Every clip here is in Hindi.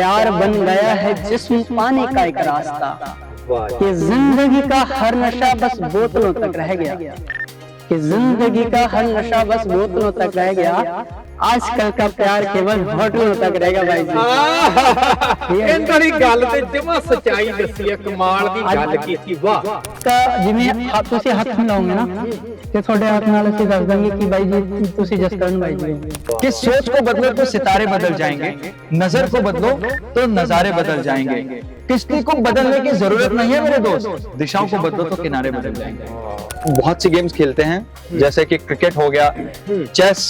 प्यार बन गया है जिस्म पाने का एक रास्ता, कि जिंदगी का हर नशा बस बोतलों तक रह गया, कि जिंदगी का हर नशा बस बोतलों तक रह गया, आजकल का प्यार केवल होटलों तक रहेगा भाई जी। ਇਹਨਾਂ ਦੀ ਗੱਲ ਤੇ ਜਮਾ ਸਚਾਈ ਦੱਸੀ ਹੈ, ਕਮਾਲ ਦੀ ਗੱਲ ਕੀਤੀ, ਵਾਹ। ਜਿਵੇਂ ਤੁਸੀਂ ਹੱਥ ਮਿਲਾਓਗੇ ਨਾ ਤੇ ਤੁਹਾਡੇ ਹੱਥ ਨਾਲ ਅਸੀਂ ਦੱਸ ਦਾਂਗੇ ਕਿ ਭਾਈ ਜੀ ਤੁਸੀਂ ਜਸਕਰਨ भाई जी हो। कि सोच को बदलो तो सितारे बदल जाएंगे, नजर को बदलो तो नजारे बदल जाएंगे। किश्ती को बदलने की जरूरत नहीं है मेरे दोस्त, दिशाओं को बदलो तो किनारे बदल जाएंगे। बहुत सी गेम्स खेलते हैं, जैसे कि क्रिकेट हो गया, चेस,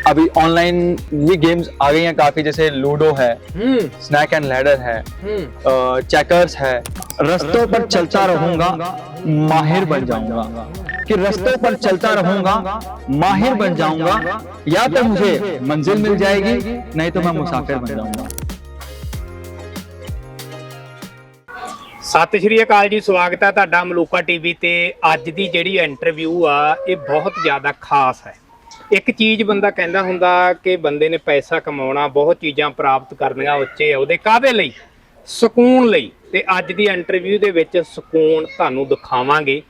अभी ऑनलाइन भी गेम्स आ गई हैं काफी, जैसे लूडो है, स्नैक एंड लैडर है, चेकर्स है। रस्तों पर चलता रहूंगा माहिर बन जाऊंगा, कि रस्तों पर चलता रहूंगा माहिर बन जाऊंगा, या तो मुझे मंजिल मिल जाएगी नहीं तो मैं मुसाफिर बन जाऊंगा। ਸਤਿ ਸ਼੍ਰੀ ਅਕਾਲ ਜੀ, ਸਵਾਗਤ ਹੈ ਤੁਹਾਡਾ ਮਲੂਕਾ ਟੀਵੀ ਤੇ। ਅੱਜ ਦੀ ਜਿਹੜੀ ਇੰਟਰਵਿਊ ਆ ਇਹ ਬਹੁਤ ਜ਼ਿਆਦਾ ਖਾਸ ਹੈ। ਇੱਕ ਚੀਜ਼ ਬੰਦਾ ਕਹਿੰਦਾ ਹੁੰਦਾ ਕਿ ਬੰਦੇ ਨੇ ਪੈਸਾ ਕਮਾਉਣਾ, ਬਹੁਤ ਚੀਜ਼ਾਂ ਪ੍ਰਾਪਤ ਕਰਨੀਆਂ, ਉੱਚੇ ਉਹਦੇ ਕਾਹਦੇ ਲਈ? ਸਕੂਨ ਲਈ। ਤੇ ਅੱਜ ਦੀ ਇੰਟਰਵਿਊ ਦੇ ਵਿੱਚ ਸਕੂਨ ਤੁਹਾਨੂੰ ਦਿਖਾਵਾਂਗੇ।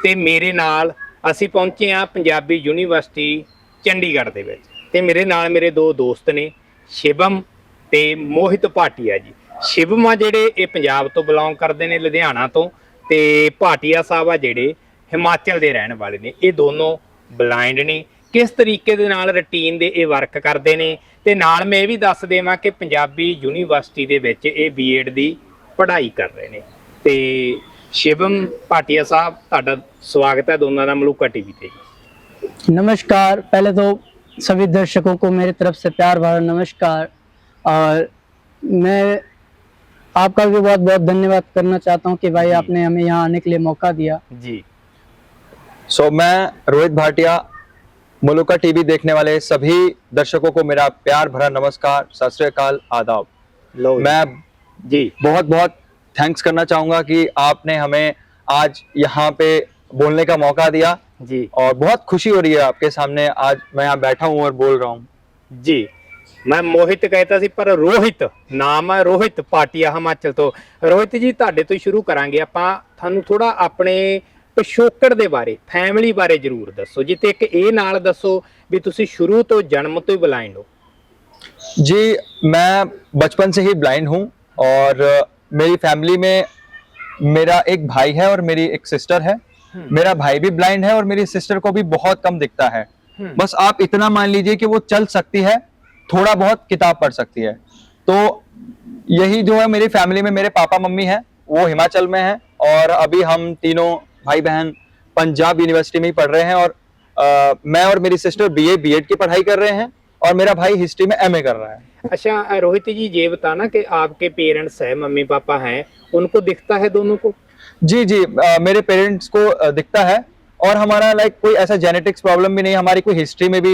ਤੇ ਮੇਰੇ ਨਾਲ ਅਸੀਂ ਪਹੁੰਚੇ ਆ ਪੰਜਾਬੀ ਯੂਨੀਵਰਸਿਟੀ ਚੰਡੀਗੜ੍ਹ ਦੇ ਵਿੱਚ, ਤੇ ਮੇਰੇ ਨਾਲ ਮੇਰੇ ਦੋ ਦੋਸਤ ਨੇ, ਸ਼ਿਵਮ ਤੇ ਮੋਹਿਤ ਭਾਟੀਆ ਜੀ। ਸ਼ਿਵਮ ਆ ਜਿਹੜੇ ਇਹ ਪੰਜਾਬ ਤੋਂ ਬਿਲੋਂਗ ਕਰਦੇ ਨੇ, ਲੁਧਿਆਣਾ ਤੋਂ, ਤੇ ਭਾਟੀਆ ਸਾਹਿਬ ਆ ਜਿਹੜੇ ਹਿਮਾਚਲ ਦੇ ਰਹਿਣ ਵਾਲੇ ਨੇ। ਇਹ ਦੋਨੋਂ ਬਲਾਈਂਡ ਨੇ। ਕਿਸ ਤਰੀਕੇ ਦੇ ਨਾਲ ਰੂਟੀਨ ਦੇ ਇਹ ਵਰਕ ਕਰਦੇ ਨੇ, ਤੇ ਨਾਲ ਮੈਂ ਇਹ ਵੀ ਦੱਸ ਦੇਵਾਂ ਕਿ ਪੰਜਾਬੀ ਯੂਨੀਵਰਸਿਟੀ ਦੇ ਵਿੱਚ ਇਹ ਬੀਐਡ ਦੀ ਪੜ੍ਹਾਈ ਕਰ ਰਹੇ ਨੇ। ਤੇ ਸ਼ਿਵਮ, ਭਾਟੀਆ ਸਾਹਿਬ, ਤੁਹਾਡਾ ਸਵਾਗਤ ਹੈ ਦੋਨਾਂ ਦਾ ਮਲੂਕਾ ਟੀਵੀ ਤੇ। नमस्कार। पहले तो सभी दर्शकों को मेरी तरफ से प्यार भरा नमस्कार, और मैं आपका भी बहुत बहुत धन्यवाद करना चाहता हूं कि भाई आपने हमें यहाँ आने के लिए मौका दिया जी। मैं रोहित भाटिया, मलूका टीवी देखने वाले सभी दर्शकों को मेरा प्यार भरा नमस्कार, सत श्री अकाल, आदाब। मैं जी बहुत बहुत थैंक्स करना चाहूंगा कि आपने हमें आज यहाँ पे बोलने का मौका दिया जी, और बहुत खुशी हो रही है आपके सामने आज मैं यहाँ बैठा हूँ और बोल रहा हूँ जी। मैं मोहित कहता सी पर रोहित नाम है, रोहित भाटिया हिमाचल तो। रोहित जी, ਤੁਹਾਡੇ ਤੋਂ ਸ਼ੁਰੂ ਕਰਾਂਗੇ ਆਪਾਂ। ਤੁਹਾਨੂੰ ਥੋੜਾ ਆਪਣੇ ਪਿਛੋਕੜ ਦੇ ਬਾਰੇ, ਫੈਮਿਲੀ ਬਾਰੇ ਜ਼ਰੂਰ ਦੱਸੋ ਜੀ, ਤੇ ਇੱਕ ਇਹ ਨਾਲ ਦੱਸੋ ਵੀ ਤੁਸੀਂ ਸ਼ੁਰੂ ਤੋਂ ਜਨਮ ਤੋਂ ਹੀ ਬਲਾਈਂਡ ਹੋ? जी, मैं बचपन से ही ब्लाइंड हूँ, और मेरी फैमिली में मेरा एक भाई है और मेरी एक सिस्टर है। मेरा भाई भी ब्लाइंड है और मेरी सिस्टर को भी बहुत कम दिखता है। बस आप इतना मान लीजिए कि वो चल सकती है, थोड़ा बहुत किताब पढ़ सकती है। तो यही जो है मेरी फैमिली में, मेरे पापा मम्मी हैं वो हिमाचल में हैं, और अभी हम तीनों भाई बहन पंजाब यूनिवर्सिटी में ही पढ़ रहे हैं, और मैं और मेरी सिस्टर बीए बीएड की पढ़ाई कर रहे हैं, और मेरा भाई हिस्ट्री में एमए कर रहा है। अच्छा रोहित जी, ये बताना कि आपके पेरेंट्स है, मम्मी पापा हैं, उनको दिखता है दोनों को? जी जी, मेरे पेरेंट्स को दिखता है, और हमारा लाइक कोई ऐसा जेनेटिक्स प्रॉब्लम भी नहीं, हमारी कोई हिस्ट्री में भी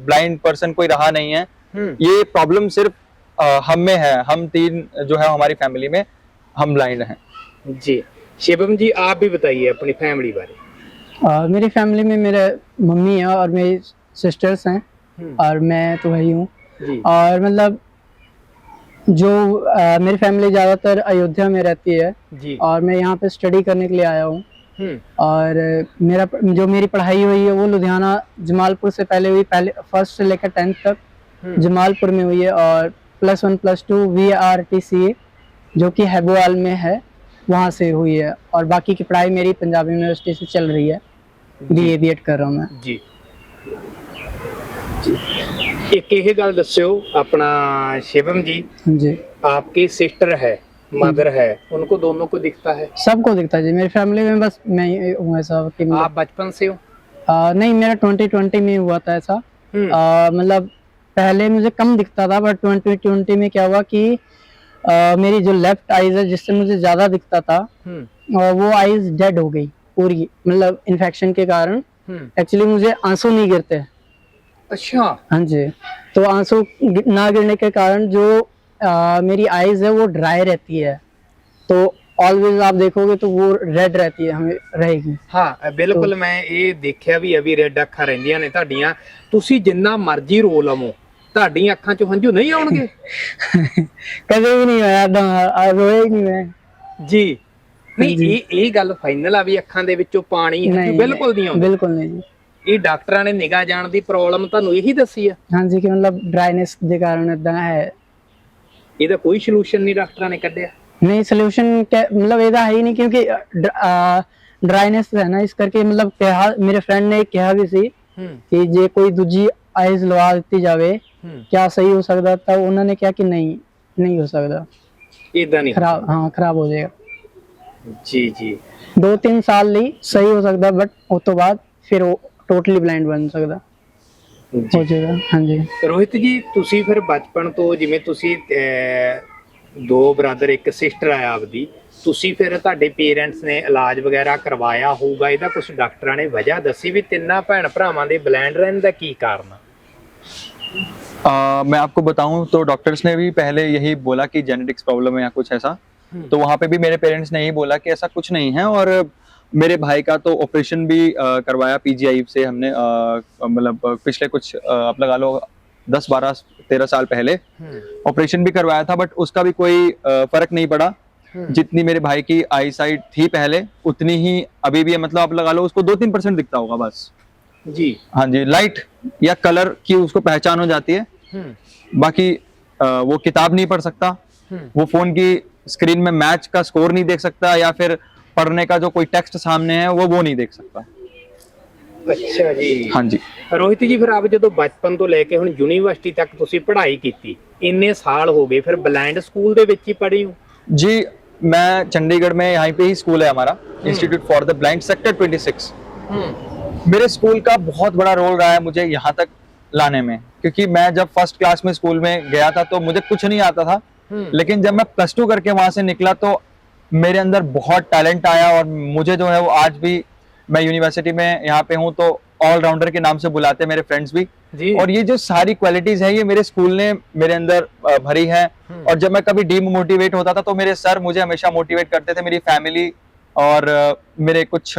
ब्लाइंड पर्सन कोई रहा नहीं है। ये प्रॉब्लम सिर्फ हम में है, हम तीन जो है हमारी फैमिली में हम ब्लाइंड हैं। जी। शिवम जी, आप भी बताइए अपनी फैमिली बारे। मेरी फैमिली में मेरे मम्मी है और मेरी सिस्टर्स हैं, और मैं तो वही हूँ। और मतलब जो मेरी फैमिली ज़्यादातर अयोध्या में रहती है जी, और मैं यहाँ पे स्टडी करने के लिए आया हूँ। और मेरी पढ़ाई हुई है वो लुधियाना जमालपुर से पहले हुई, पहले फर्स्ट से लेकर 10th तक जमालपुर में हुई है, और +1 +2 VRTCA जो कि हैबोवाल में है, वहाँ से हुई है। और बाकी की पढ़ाई मेरी पंजाब यूनिवर्सिटी से चल रही है, BA BEd कर रहा हूँ मैं जी। एक ये गल दस्यो अपना शिवम जी, आपकी सिस्टर है, मदर है, उनको दोनों को दिखता है? सबको दिखता है जी, मेरी फैमिली में बस मैं ही हूँ ऐसा कि आप बचपन से हो? नहीं, मेरा 2020 में हुआ था ऐसा। मतलब पहले मुझे कम दिखता था, बट 2020 में क्या हुआ कि मेरी जो लेफ्ट आईज है जिससे मुझे ज्यादा दिखता था, वो आईज डेड हो गई पूरी, मतलब इन्फेक्शन के कारण। एक्चुअली मुझे आंसू नहीं गिरते। अच्छा। हाँ जी, तो आंसू ना गिरने के कारण जो मेरी आईज है वो ड्राई रहती है, तो ऑलवेज आप देखोगे तो वो रेड रहती है, हमें रहेगी। हाँ बिल्कुल, मैं ये देखा भी अभी रेड अखा रहिंदियां ने ਤੁਹਾਡੀਆਂ। ਤੁਸੀਂ ਜਿੰਨਾ ਮਰਜ਼ੀ ਰੋ ਲਵੋ ਤੁਹਾਡੀਆਂ ਅੱਖਾਂ 'ਚੋਂ ਹੰਝੂ ਨਹੀਂ ਆਉਣਗੇ? कभी भी नहीं होया, रोए ही नहीं मैं। ਜੀ ਨਹੀਂ, ਇਹ ਗੱਲ ਫਾਈਨਲ ਆ ਵੀ ਅੱਖਾਂ ਦੇ ਵਿੱਚੋਂ ਪਾਣੀ ਹੰਝੂ नहीं, ਬਿਲਕੁਲ ਨਹੀਂ ਆਉਂਦੇ? बिल्कुल नहीं जी। ਇਹ ਡਾਕਟਰਾਂ ਨੇ ਨਿਗਾਹ ਜਾਣ ਦੀ ਪ੍ਰੋਬਲਮ ਤੁਹਾਨੂੰ ਇਹੀ ਦੱਸੀ ਆ? हाँ जी, कि मतलब ड्राइनेस के कारण इदा है। ਇਹਦਾ ਕੋਈ ਸੋਲੂਸ਼ਨ ਨਹੀਂ ਡਾਕਟਰਾਂ ਨੇ ਕੱਢਿਆ? नहीं सोल्यूशन मतलब ਇਹਦਾ है ही नहीं, क्योंकि ड्राइनेस है ना, इस करके मतलब कहा मेरे फ्रेंड ने कहा भी सी कि जे कोई दूजी आइज लवा दी जावे क्या सही हो सकता, तब उन्होंने कहा कि नहीं हो सकता, ਇਦਾਂ ਨਹੀਂ खराब, हाँ खराब हो जाएगा। ਜੀ ਜੀ 2-3 साल ਲਈ सही हो सकता, बट ਉਸ ਤੋਂ ਬਾਅਦ ਫਿਰ ਉਹ ਟੋਟਲੀ ਬਲਾਈਂਡ ਬਣ ਸਕਦਾ ਹੋ ਜਾਏਗਾ। ਹਾਂਜੀ ਰੋਹਿਤ ਜੀ, ਤੁਸੀਂ ਫਿਰ ਬਚਪਨ ਤੋਂ ਜਿਵੇਂ ਤੁਸੀਂ ਦੋ ਬ੍ਰਦਰ ਇੱਕ ਸਿਸਟਰ ਆ ਆਪਦੀ, ਤੁਸੀਂ ਫਿਰ ਤੁਹਾਡੇ ਪੇਰੈਂਟਸ ਨੇ ਇਲਾਜ ਵਗੈਰਾ ਕਰਵਾਇਆ ਹੋਊਗਾ, ਇਹਦਾ ਕੁਝ ਡਾਕਟਰਾਂ ਨੇ ਵਜ੍ਹਾ ਦੱਸੀ ਵੀ ਤਿੰਨਾਂ ਭੈਣ ਭਰਾਵਾਂ ਦੇ ਬਲਾਈਂਡ ਰਹਿਣ ਦਾ ਕੀ ਕਾਰਨ ਆ? मैं आपको बताऊं तो डॉक्टर्स ने भी पहले यही बोला कि जेनेटिक्स प्रॉब्लम है या कुछ ऐसा, तो वहाँ पे भी मेरे पेरेंट्स ने यही बोला कि ऐसा कुछ नहीं है। और मेरे भाई का तो ऑपरेशन भी करवाया पीजीआई से हमने, मतलब पिछले कुछ आप लगा लो 10-12-13 साल पहले ऑपरेशन भी करवाया था, बट उसका भी कोई फर्क नहीं पड़ा। जितनी मेरे भाई की आई साइट थी पहले उतनी ही अभी भी है, मतलब आप लगा लो उसको 2-3% दिखता होगा बस जी। हाँ जी, लाइट या कलर की उसको पहचान हो जाती है, बाकी वो किताब नहीं पढ़ सकता, वो फोन की स्क्रीन में मैच का स्कोर नहीं देख सकता, या फिर पढ़ने का जो कोई टेक्स्ट सामने है वो नहीं देख सकता। ਅੱਛਾ ਜੀ। हाँ जी। ਰੋਹਿਤ ਜੀ, ਫਿਰ ਆਪ ਜਦੋਂ ਬਚਪਨ ਤੋਂ ਲੈ ਕੇ ਹੁਣ ਯੂਨੀਵਰਸਿਟੀ ਤੱਕ ਤੁਸੀਂ ਪੜ੍ਹਾਈ ਕੀਤੀ, ਇੰਨੇ ਸਾਲ ਹੋ ਗਏ, ਫਿਰ ਬਲਾਈਂਡ ਸਕੂਲ ਦੇ ਵਿੱਚ ਹੀ ਪੜ੍ਹੇ ਹੋ? जी, मैं चंडीगढ़ में यहाँ पे ही स्कूल है हमारा, institute for the blind sector 26। मेरे स्कूल का बहुत बड़ा रोल रहा है मुझे यहाँ तक लाने में, क्योंकि मैं जब फर्स्ट क्लास में स्कूल में गया था तो मुझे कुछ नहीं आता था, लेकिन जब मैं +2 करके वहां से निकला तो मेरे अंदर बहुत टैलेंट आया, और मुझे जो है वो आज भी, मैं यूनिवर्सिटी में यहाँ पे हूँ तो ऑलराउंडर के नाम से बुलाते हैं मेरे फ्रेंड्स भी जी। और ये जो सारी क्वालिटीज है ये मेरे स्कूल ने मेरे अंदर भरी है। और जब मैं कभी डीमोटिवेट होता था तो मेरे सर मुझे हमेशा मोटिवेट करते थे, मेरी फैमिली और मेरे कुछ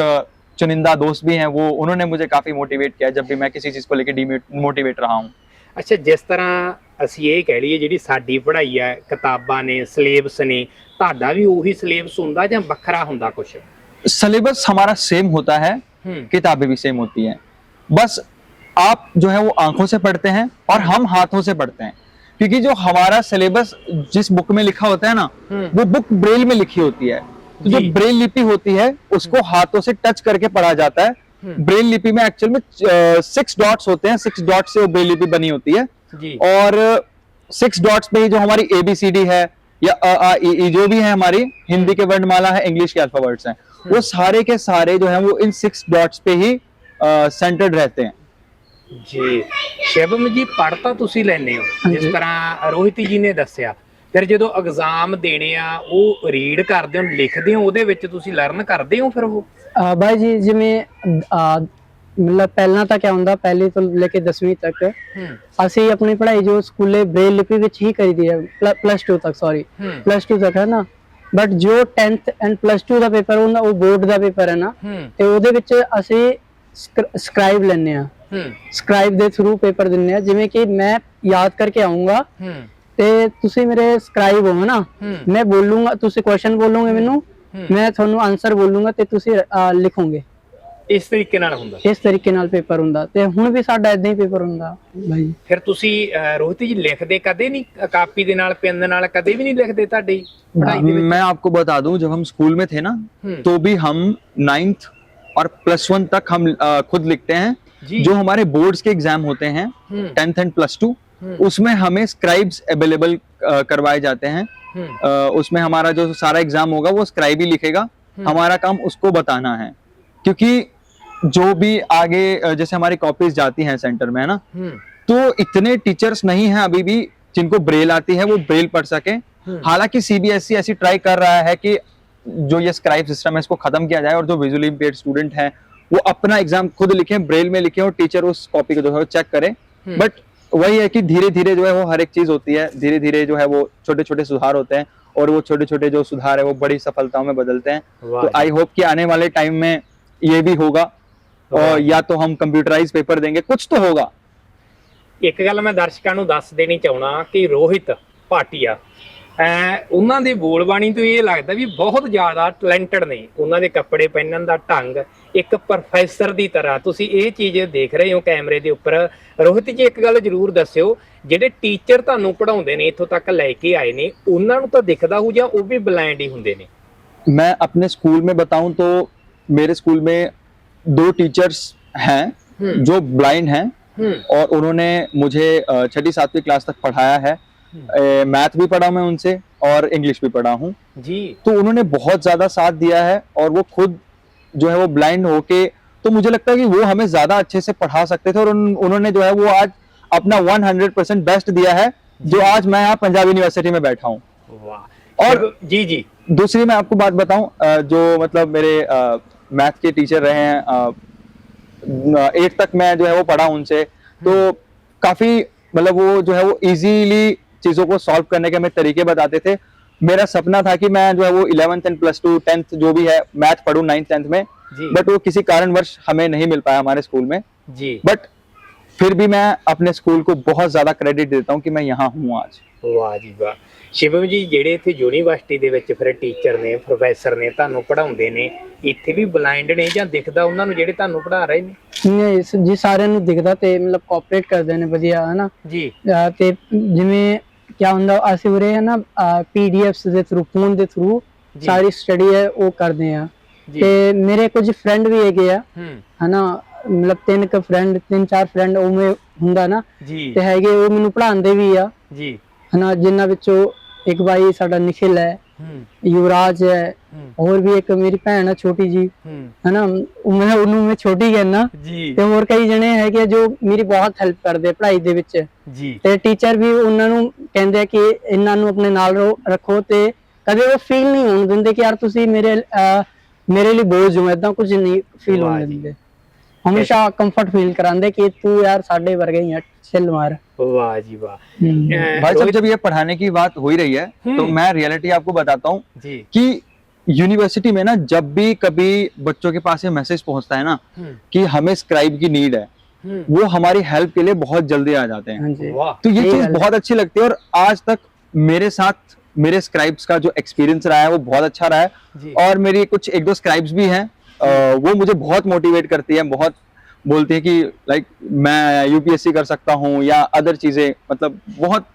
चुनिंदा दोस्त भी हैं, वो उन्होंने मुझे काफी मोटिवेट किया जब भी मैं किसी चीज को लेकर डीमोटिवेट रहा हूँ। ਅੱਛਾ, ਜਿਸ ਤਰ੍ਹਾਂ ਅਸੀਂ ਇਹ ਕਹਿ ਲਈਏ ਜਿਹੜੀ ਸਾਡੀ ਪੜ੍ਹਾਈ ਹੈ, ਕਿਤਾਬਾਂ ਨੇ, ਸਿਲੇਬਸ ਨੇ, ਤੁਹਾਡਾ ਵੀ ਉਹੀ ਸਿਲੇਬਸ ਹੁੰਦਾ ਜਾਂ ਵੱਖਰਾ ਹੁੰਦਾ ਕੁਝ? सिलेबस हमारा सेम होता है, किताबें भी सेम होती हैं, बस आप जो है वो आंखों से पढ़ते हैं और हम हाथों से पढ़ते हैं, क्योंकि जो हमारा सिलेबस जिस बुक में लिखा होता है ना, वो बुक ब्रेल में लिखी होती है, तो जो ब्रेल लिपि होती है उसको हाथों से टच करके पढ़ा जाता है। ब्रेल लिपि में एक्चुअल में 6 डॉट्स होते हैं, 6 डॉट्स से वो ब्रेल लिपि बनी होती है जी। और 6 डॉट्स पे ही जो हमारी ABCD है या अ आ इ ई जो भी है, हमारी हिंदी के वर्णमाला है, इंग्लिश के अल्फाबेट्स हैं, वो सारे के सारे जो है वो इन 6 डॉट्स पे ही सेंटर्ड रहते हैं। ਜੀ ਸ਼ਿਵਮ ਜੀ, ਪੜ੍ਹ ਤਾਂ ਤੁਸੀਂ ਲੈਂਦੇ ਹੋ ਜਿਸ ਤਰ੍ਹਾਂ ਰੋਹਿਤ ਜੀ ਨੇ ਦੱਸਿਆ, ਫਿਰ ਜਦੋਂ ਐਗਜ਼ਾਮ ਦੇਣੇ ਆ ਉਹ ਰੀਡ ਕਰਦੇ ਹੋ, ਲਿਖਦੇ ਹੋ, ਉਹਦੇ ਵਿੱਚ ਤੁਸੀਂ ਲਰਨ ਕਰਦੇ ਹੋ ਫਿਰ ਉਹ? भाई जी, जिमें मतलब ਪਹਿਲਾਂ ਤਾਂ ਕਿਆ ਹੁੰਦਾ, ਪਹਿਲੀ ਤੋਂ ਲੈ ਕੇ 10ਵੀਂ ਤੱਕ ਅਸੀਂ ਆਪਣੀ ਪੜ੍ਹਾਈ ਜੋ ਸਕੂਲੇ ਬ੍ਰੇਲ ਲਿਪੀ ਵਿੱਚ ਹੀ ਕਰੀ ਹੈ, +2 ਤੱਕ, ਸੌਰੀ +2 ਤੱਕ ਹੈ ਨਾ, ਬਟ ਜੋ 10th ਐਂਡ +2 ਦਾ ਪੇਪਰ ਹੁੰਦਾ ਉਹ ਬੋਰਡ ਦਾ ਪੇਪਰ ਹੈ ਨਾ, ਤੇ ਉਹਦੇ ਵਿੱਚ ਅਸੀਂ ਸਕ੍ਰਾਈਬ ਲੈਣੇ ਆ, ਸਕ੍ਰਾਈਬ ਦੇ ਥਰੂ ਪੇਪਰ ਦਿੰਨੇ ਆ। ਜਿਵੇਂ ਕਿ ਮੈਂ ਯਾਦ ਕਰਕੇ ਆਉਂਗਾ ਤੇ ਤੁਸੀਂ ਮੇਰੇ ਸਕ੍ਰਾਈਬ ਹੋ ਨਾ, ਮੈਂ ਬੋਲੂੰਗਾ, ਤੁਸੀਂ ਕੁਐਸਚਨ ਬੋਲੋਗੇ ਮੈਨੂੰ, ਮੈਂ ਤੁਹਾਨੂੰ ਆਨਸਰ ਬੋਲੂੰਗਾ ਤੇ ਤੁਸੀਂ ਲਿਖੋਗੇ। ਇਸ ਤਰੀਕੇ ਨਾਲ ਹੁੰਦਾ? ਇਸ ਤਰੀਕੇ ਨਾਲ ਪੇਪਰ ਹੁੰਦਾ, ਤੇ ਹੁਣ ਵੀ ਸਾਡਾ ਇਦਾਂ ਹੀ ਪੇਪਰ ਹੁੰਦਾ ਭਾਈ। ਫਿਰ ਤੁਸੀਂ ਰੋਹਿਤ ਜੀ ਲਿਖਦੇ ਕਦੇ ਨਹੀਂ, ਕਾਪੀ ਦੇ ਨਾਲ, ਪੈਨ ਨਾਲ ਕਦੇ ਵੀ ਨਹੀਂ ਲਿਖਦੇ ਤੁਹਾਡੀ ਪੜ੍ਹਾਈ ਦੇ ਵਿੱਚ? मैं आपको बता दूं, जब हम स्कूल में थे ना तो भी हम 9th और +1 तक हम खुद लिखते हैं जी। जो हमारे बोर्ड्स के एग्जाम होते हैं 10th एंड +2, उसमें हमें स्क्राइब्स अवेलेबल करवाए जाते हैं। उसमें हमारा जो सारा एग्जाम होगा वो स्क्राइब ही लिखेगा, हमारा काम उसको बताना है, क्योंकि जो भी आगे जैसे हमारी कॉपीज जाती हैं सेंटर में है ना, तो इतने टीचर्स नहीं हैं अभी भी जिनको ब्रेल आती है वो ब्रेल पढ़ सके। हालांकि CBSE ऐसी ट्राई कर रहा है कि जो ये स्क्राइब सिस्टम है इसको खत्म किया जाए और जो विजुअली इम्पेयर्ड स्टूडेंट है वो अपना एग्जाम खुद लिखें, ब्रेल में लिखें और टीचर उस कॉपी को जो है चेक करे। बट वही है कि धीरे धीरे जो है वो हर एक चीज होती है, धीरे धीरे जो है वो छोटे छोटे सुधार होते हैं और वो छोटे छोटे जो सुधार है वो बड़ी सफलताओं में बदलते हैं। तो आई होप कि आने वाले टाइम में ये भी होगा, और या तो हम कंप्यूटराइज पेपर देंगे, कुछ तो होगा। ਇੱਕ ਗੱਲ ਮੈਂ ਦਰਸ਼ਕਾਂ ਨੂੰ ਦੱਸ ਦੇਣੀ ਚਾਹਣਾ ਕਿ ਰੋਹਿਤ ਭਾਟੀਆ ਉਹਨਾਂ ਦੀ ਬੋਲਬਾਣੀ ਤੋਂ ਇਹ ਲੱਗਦਾ ਵੀ ਬਹੁਤ ਜ਼ਿਆਦਾ ਟੈਲੈਂਟਡ ਨੇ। ਉਹਨਾਂ ਦੇ ਕੱਪੜੇ ਪਹਿਨਣ ਦਾ ਢੰਗ ਇੱਕ ਪ੍ਰੋਫੈਸਰ ਦੀ ਤਰ੍ਹਾਂ, ਤੁਸੀਂ ਇਹ ਚੀਜ਼ ਦੇਖ ਰਹੇ ਹੋ ਕੈਮਰੇ ਦੇ ਉੱਪਰ। ਰੋਹਿਤ ਜੀ ਇੱਕ ਗੱਲ ਜ਼ਰੂਰ ਦੱਸਿਓ, ਜਿਹੜੇ ਟੀਚਰ ਤੁਹਾਨੂੰ ਪੜ੍ਹਾਉਂਦੇ ਨੇ ਇੱਥੋਂ ਤੱਕ ਲੈ ਕੇ ਆਏ ਨੇ, ਉਹਨਾਂ ਨੂੰ ਤਾਂ ਦਿਖਦਾ ਹੋਊ ਜਾਂ ਉਹ ਵੀ ਬਲਾਈਂਡ ਹੀ ਹੁੰਦੇ ਨੇ? मैं अपने स्कूल में बताऊं तो मेरे स्कूल में 2 टीचर्स हैं जो ब्लाइंड हैं और उन्होंने मुझे 6ठी 7वीं क्लास तक पढ़ाया है। मैथ भी पढ़ा मैं उनसे और इंग्लिश भी पढ़ा हूँ जी। तो उन्होंने बहुत ज्यादा साथ दिया है और वो खुद जो है वो ब्लाइंड होके, तो मुझे लगता है कि वो हमें ज्यादा अच्छे से पढ़ा सकते थे और उन्होंने जो है वो आज अपना 100% बेस्ट दिया है, जो आज मैं यहाँ पंजाब यूनिवर्सिटी में बैठा हूँ। वाह। और जी जी दूसरी मैं आपको बात बताऊं, जो मतलब मेरे मैथ के टीचर रहे हैं, 8 तक मैं जो है वो पढ़ा उनसे, तो काफी मतलब वो जो है वो इजीली चीजों को सॉल्व करने के हमें तरीके बताते थे। मेरा सपना था कि मैं जो है वो 11th एंड +2 10th जो भी है मैथ पढ़ूं 9th 10th में, बट वो किसी कारणवश हमें नहीं मिल पाया हमारे स्कूल में जी। बट फिर भी मैं अपने स्कूल को बहुत ज्यादा क्रेडिट देता हूं कि मैं यहाँ हूँ आज। ਵਾਹ ਜੀ ਵਾਹ। ਸ਼ਿਵਮ ਜੀ, ਜਿਹੜੇ ਇੱਥੇ ਯੂਨੀਵਰਸਿਟੀ ਦੇ ਵਿੱਚ ਫਿਰ ਟੀਚਰ ਨੇ, ਪ੍ਰੋਫੈਸਰ ਨੇ, ਤੁਹਾਨੂੰ ਪੜ੍ਹਾਉਂਦੇ ਨੇ, ਇੱਥੇ ਵੀ ਬਲਾਈਂਡ ਨੇ ਜਾਂ ਦਿਖਦਾ ਉਹਨਾਂ ਨੂੰ ਜਿਹੜੇ ਤੁਹਾਨੂੰ ਪੜ੍ਹਾ ਰਹੇ ਨੇ? ਨਹੀਂ ਜੀ, ਸਾਰਿਆਂ ਨੂੰ ਦਿਖਦਾ ਤੇ ਮਤਲਬ ਕੋਆਪਰੇਟ ਕਰਦੇ ਨੇ ਵਧੀਆ, ਹਨਾ ਜੀ। ਤੇ ਜਿਵੇਂ ਕਿਆ ਹੁੰਦਾ, ਅਸੀਂ ਉਰੇ ਹੈ ਨਾ PDFs ਦੇ ਥਰੂ, ਫੋਨ ਦੇ ਥਰੂ ਸਾਰੀ ਸਟੱਡੀ ਹੈ ਉਹ ਕਰਦੇ ਆ। ਤੇ ਮੇਰੇ ਕੁਝ ਫਰੈਂਡ ਵੀ ਹੈਗੇ ਆ, ਹਨਾ ਮਤਲਬ 3-4 ਫਰੈਂਡ ਉਵੇਂ ਹੁੰਦਾ ਨਾ ਜੀ, ਤੇ ਹੈਗੇ, ਉਹ ਮੈਨੂੰ ਪੜ੍ਹਾਉਂਦੇ ਵੀ ਆ ਜੀ, ਹਨਾ। ਜਿਨ੍ਹਾਂ ਵਿੱਚੋਂ ਇੱਕ ਬਾਈ ਸਾਡਾ ਨਿਖਿਲ ਹੈ, युवराज है, और भी एक मेरी भैन है छोटी जी, है ना, मैं ਉਹਨੂੰ ਮੈਂ ਛੋਟੀ ਕਹਿੰਦਾ ਜੀ। ਤੇ ਹੋਰ ਕਈ ਜਣੇ ਹੈਗੇ ਜੋ ਮੇਰੀ ਬਹੁਤ ਹੈਲਪ ਕਰਦੇ ਪੜ੍ਹਾਈ ਦੇ ਵਿੱਚ ਜੀ। ਤੇ ਟੀਚਰ ਵੀ ਉਹਨਾਂ ਨੂੰ ਕਹਿੰਦੇ ਆ ਕਿ ਇਹਨਾਂ ਨੂੰ ਆਪਣੇ ਨਾਲ ਰੱਖੋ ਤੇ ਕਦੇ ਉਹ ਫੀਲ ਨਹੀਂ ਹੋਣ ਦਿੰਦੇ ਕਿ ਯਾਰ ਤੁਸੀਂ ਮੇਰੇ ਲਈ ਬੋਝ ਹੋ, ਏਦਾਂ ਕੁਝ ਨਹੀਂ ਫੀਲ ਹੋਣ ਦਿੰਦੇ। हमेशा कंफर्ट फील करांदे कि तू यार साडे वर्गे ही है, चिल मार। वाह जी वाह। भाई साहब, जब ये पढ़ाने की बात हो ही रही है तो मैं रियलिटी आपको बताता हूँ कि यूनिवर्सिटी में ना जब भी कभी बच्चों के पास ये मैसेज पहुंचता है ना कि हमें स्क्राइब की नीड है, वो हमारी हेल्प के लिए बहुत जल्दी आ जाते हैं। तो ये चीज बहुत अच्छी लगती है और आज तक मेरे साथ मेरे स्क्राइब्स का जो एक्सपीरियंस रहा है वो बहुत अच्छा रहा है। और मेरी कुछ 1-2 स्क्राइब्स भी हैं, वो मुझे बहुत मोटिवेट करती है, बहुत बोलती है कि लाइक मैं UPSC कर सकता हूँ या अदर चीजें, मतलब बहुत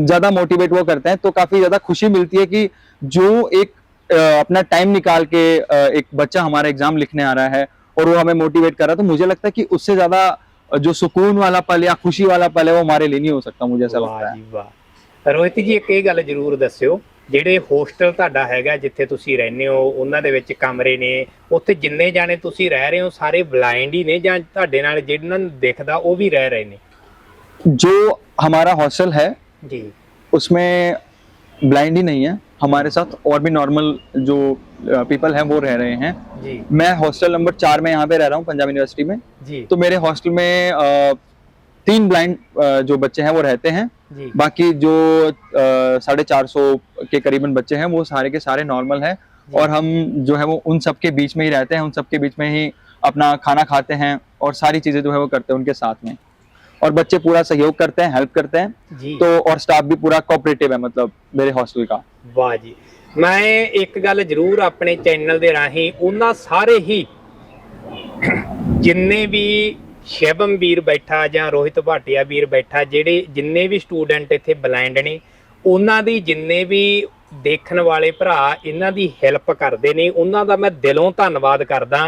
ज्यादा मोटिवेट वो करते हैं। तो काफी ज्यादा खुशी मिलती है कि जो एक अपना टाइम निकाल के एक बच्चा हमारा एग्जाम लिखने आ रहा है और वो हमें मोटिवेट कर रहा है, तो मुझे लगता है कि उससे ज्यादा जो सुकून वाला पल या खुशी वाला पल है वो हमारे लिए नहीं हो सकता, मुझे ऐसा लगता है। रोहित जी, एक गल जरूर दस्सिओ, ਜਿਹੜੇ ਹੋਸਟਲ ਤੁਹਾਡਾ ਹੈਗਾ ਜਿੱਥੇ ਤੁਸੀਂ ਰਹਿੰਦੇ ਹੋ, ਉਹਨਾਂ ਦੇ ਵਿੱਚ ਕਮਰੇ ਨੇ, ਉੱਥੇ ਜਿੰਨੇ ਜਾਣੇ ਤੁਸੀਂ ਰਹਿ ਰਹੇ ਹੋ ਸਾਰੇ ਬਲਾਈਂਡ ਹੀ ਨੇ ਜਾਂ ਤੁਹਾਡੇ ਨਾਲ ਜਿਹਨਾਂ ਨੂੰ ਦਿਖਦਾ ਉਹ ਵੀ ਰਹਿ ਰਹੇ ਨੇ? जो हमारा हॉस्टल है जी उसमें ब्लाइंड ही नहीं है, हमारे साथ और भी नॉर्मल जो पीपल हैं वो रह रहे हैं जी। मैं हॉस्टल नंबर 4 में यहाँ पे रह रहा हूँ पंजाब यूनिवर्सिटी में जी। तो मेरे हॉस्टल में 3 ब्लाइंड जो बच्चे हैं वो रहते हैं, बाकी जो 450 के करीबन बच्चे हैं वो सारे के सारे नॉर्मल हैं और हम जो है वो उन सब के बीच में ही रहते हैं, उन सब के बीच में ही अपना खाना खाते हैं और सारी चीजें जो है वो करते हैं उनके साथ में। और बच्चे पूरा सहयोग करते हैं, हेल्प करते हैं जी। तो और स्टाफ भी पूरा कोऑपरेटिव है मतलब मेरे हॉस्टल का। वाह जी। मैं एक गल जरूर अपने चैनल दे राही उन्हां सारे ही जिन्ने भी शिवम वीर बैठा ਜਾਂ रोहित भाटिया वीर बैठा, ਜਿਹੜੇ ਜਿੰਨੇ ਵੀ ਸਟੂਡੈਂਟ ਇੱਥੇ ਬਲਾਈਂਡ ਨੇ, ਉਹਨਾਂ ਦੀ ਜਿੰਨੇ ਵੀ ਦੇਖਣ ਵਾਲੇ ਭਰਾ ਇਹਨਾਂ ਦੀ ਹੈਲਪ ਕਰਦੇ ਨੇ, ਉਹਨਾਂ ਦਾ ਮੈਂ ਦਿਲੋਂ ਧੰਨਵਾਦ ਕਰਦਾ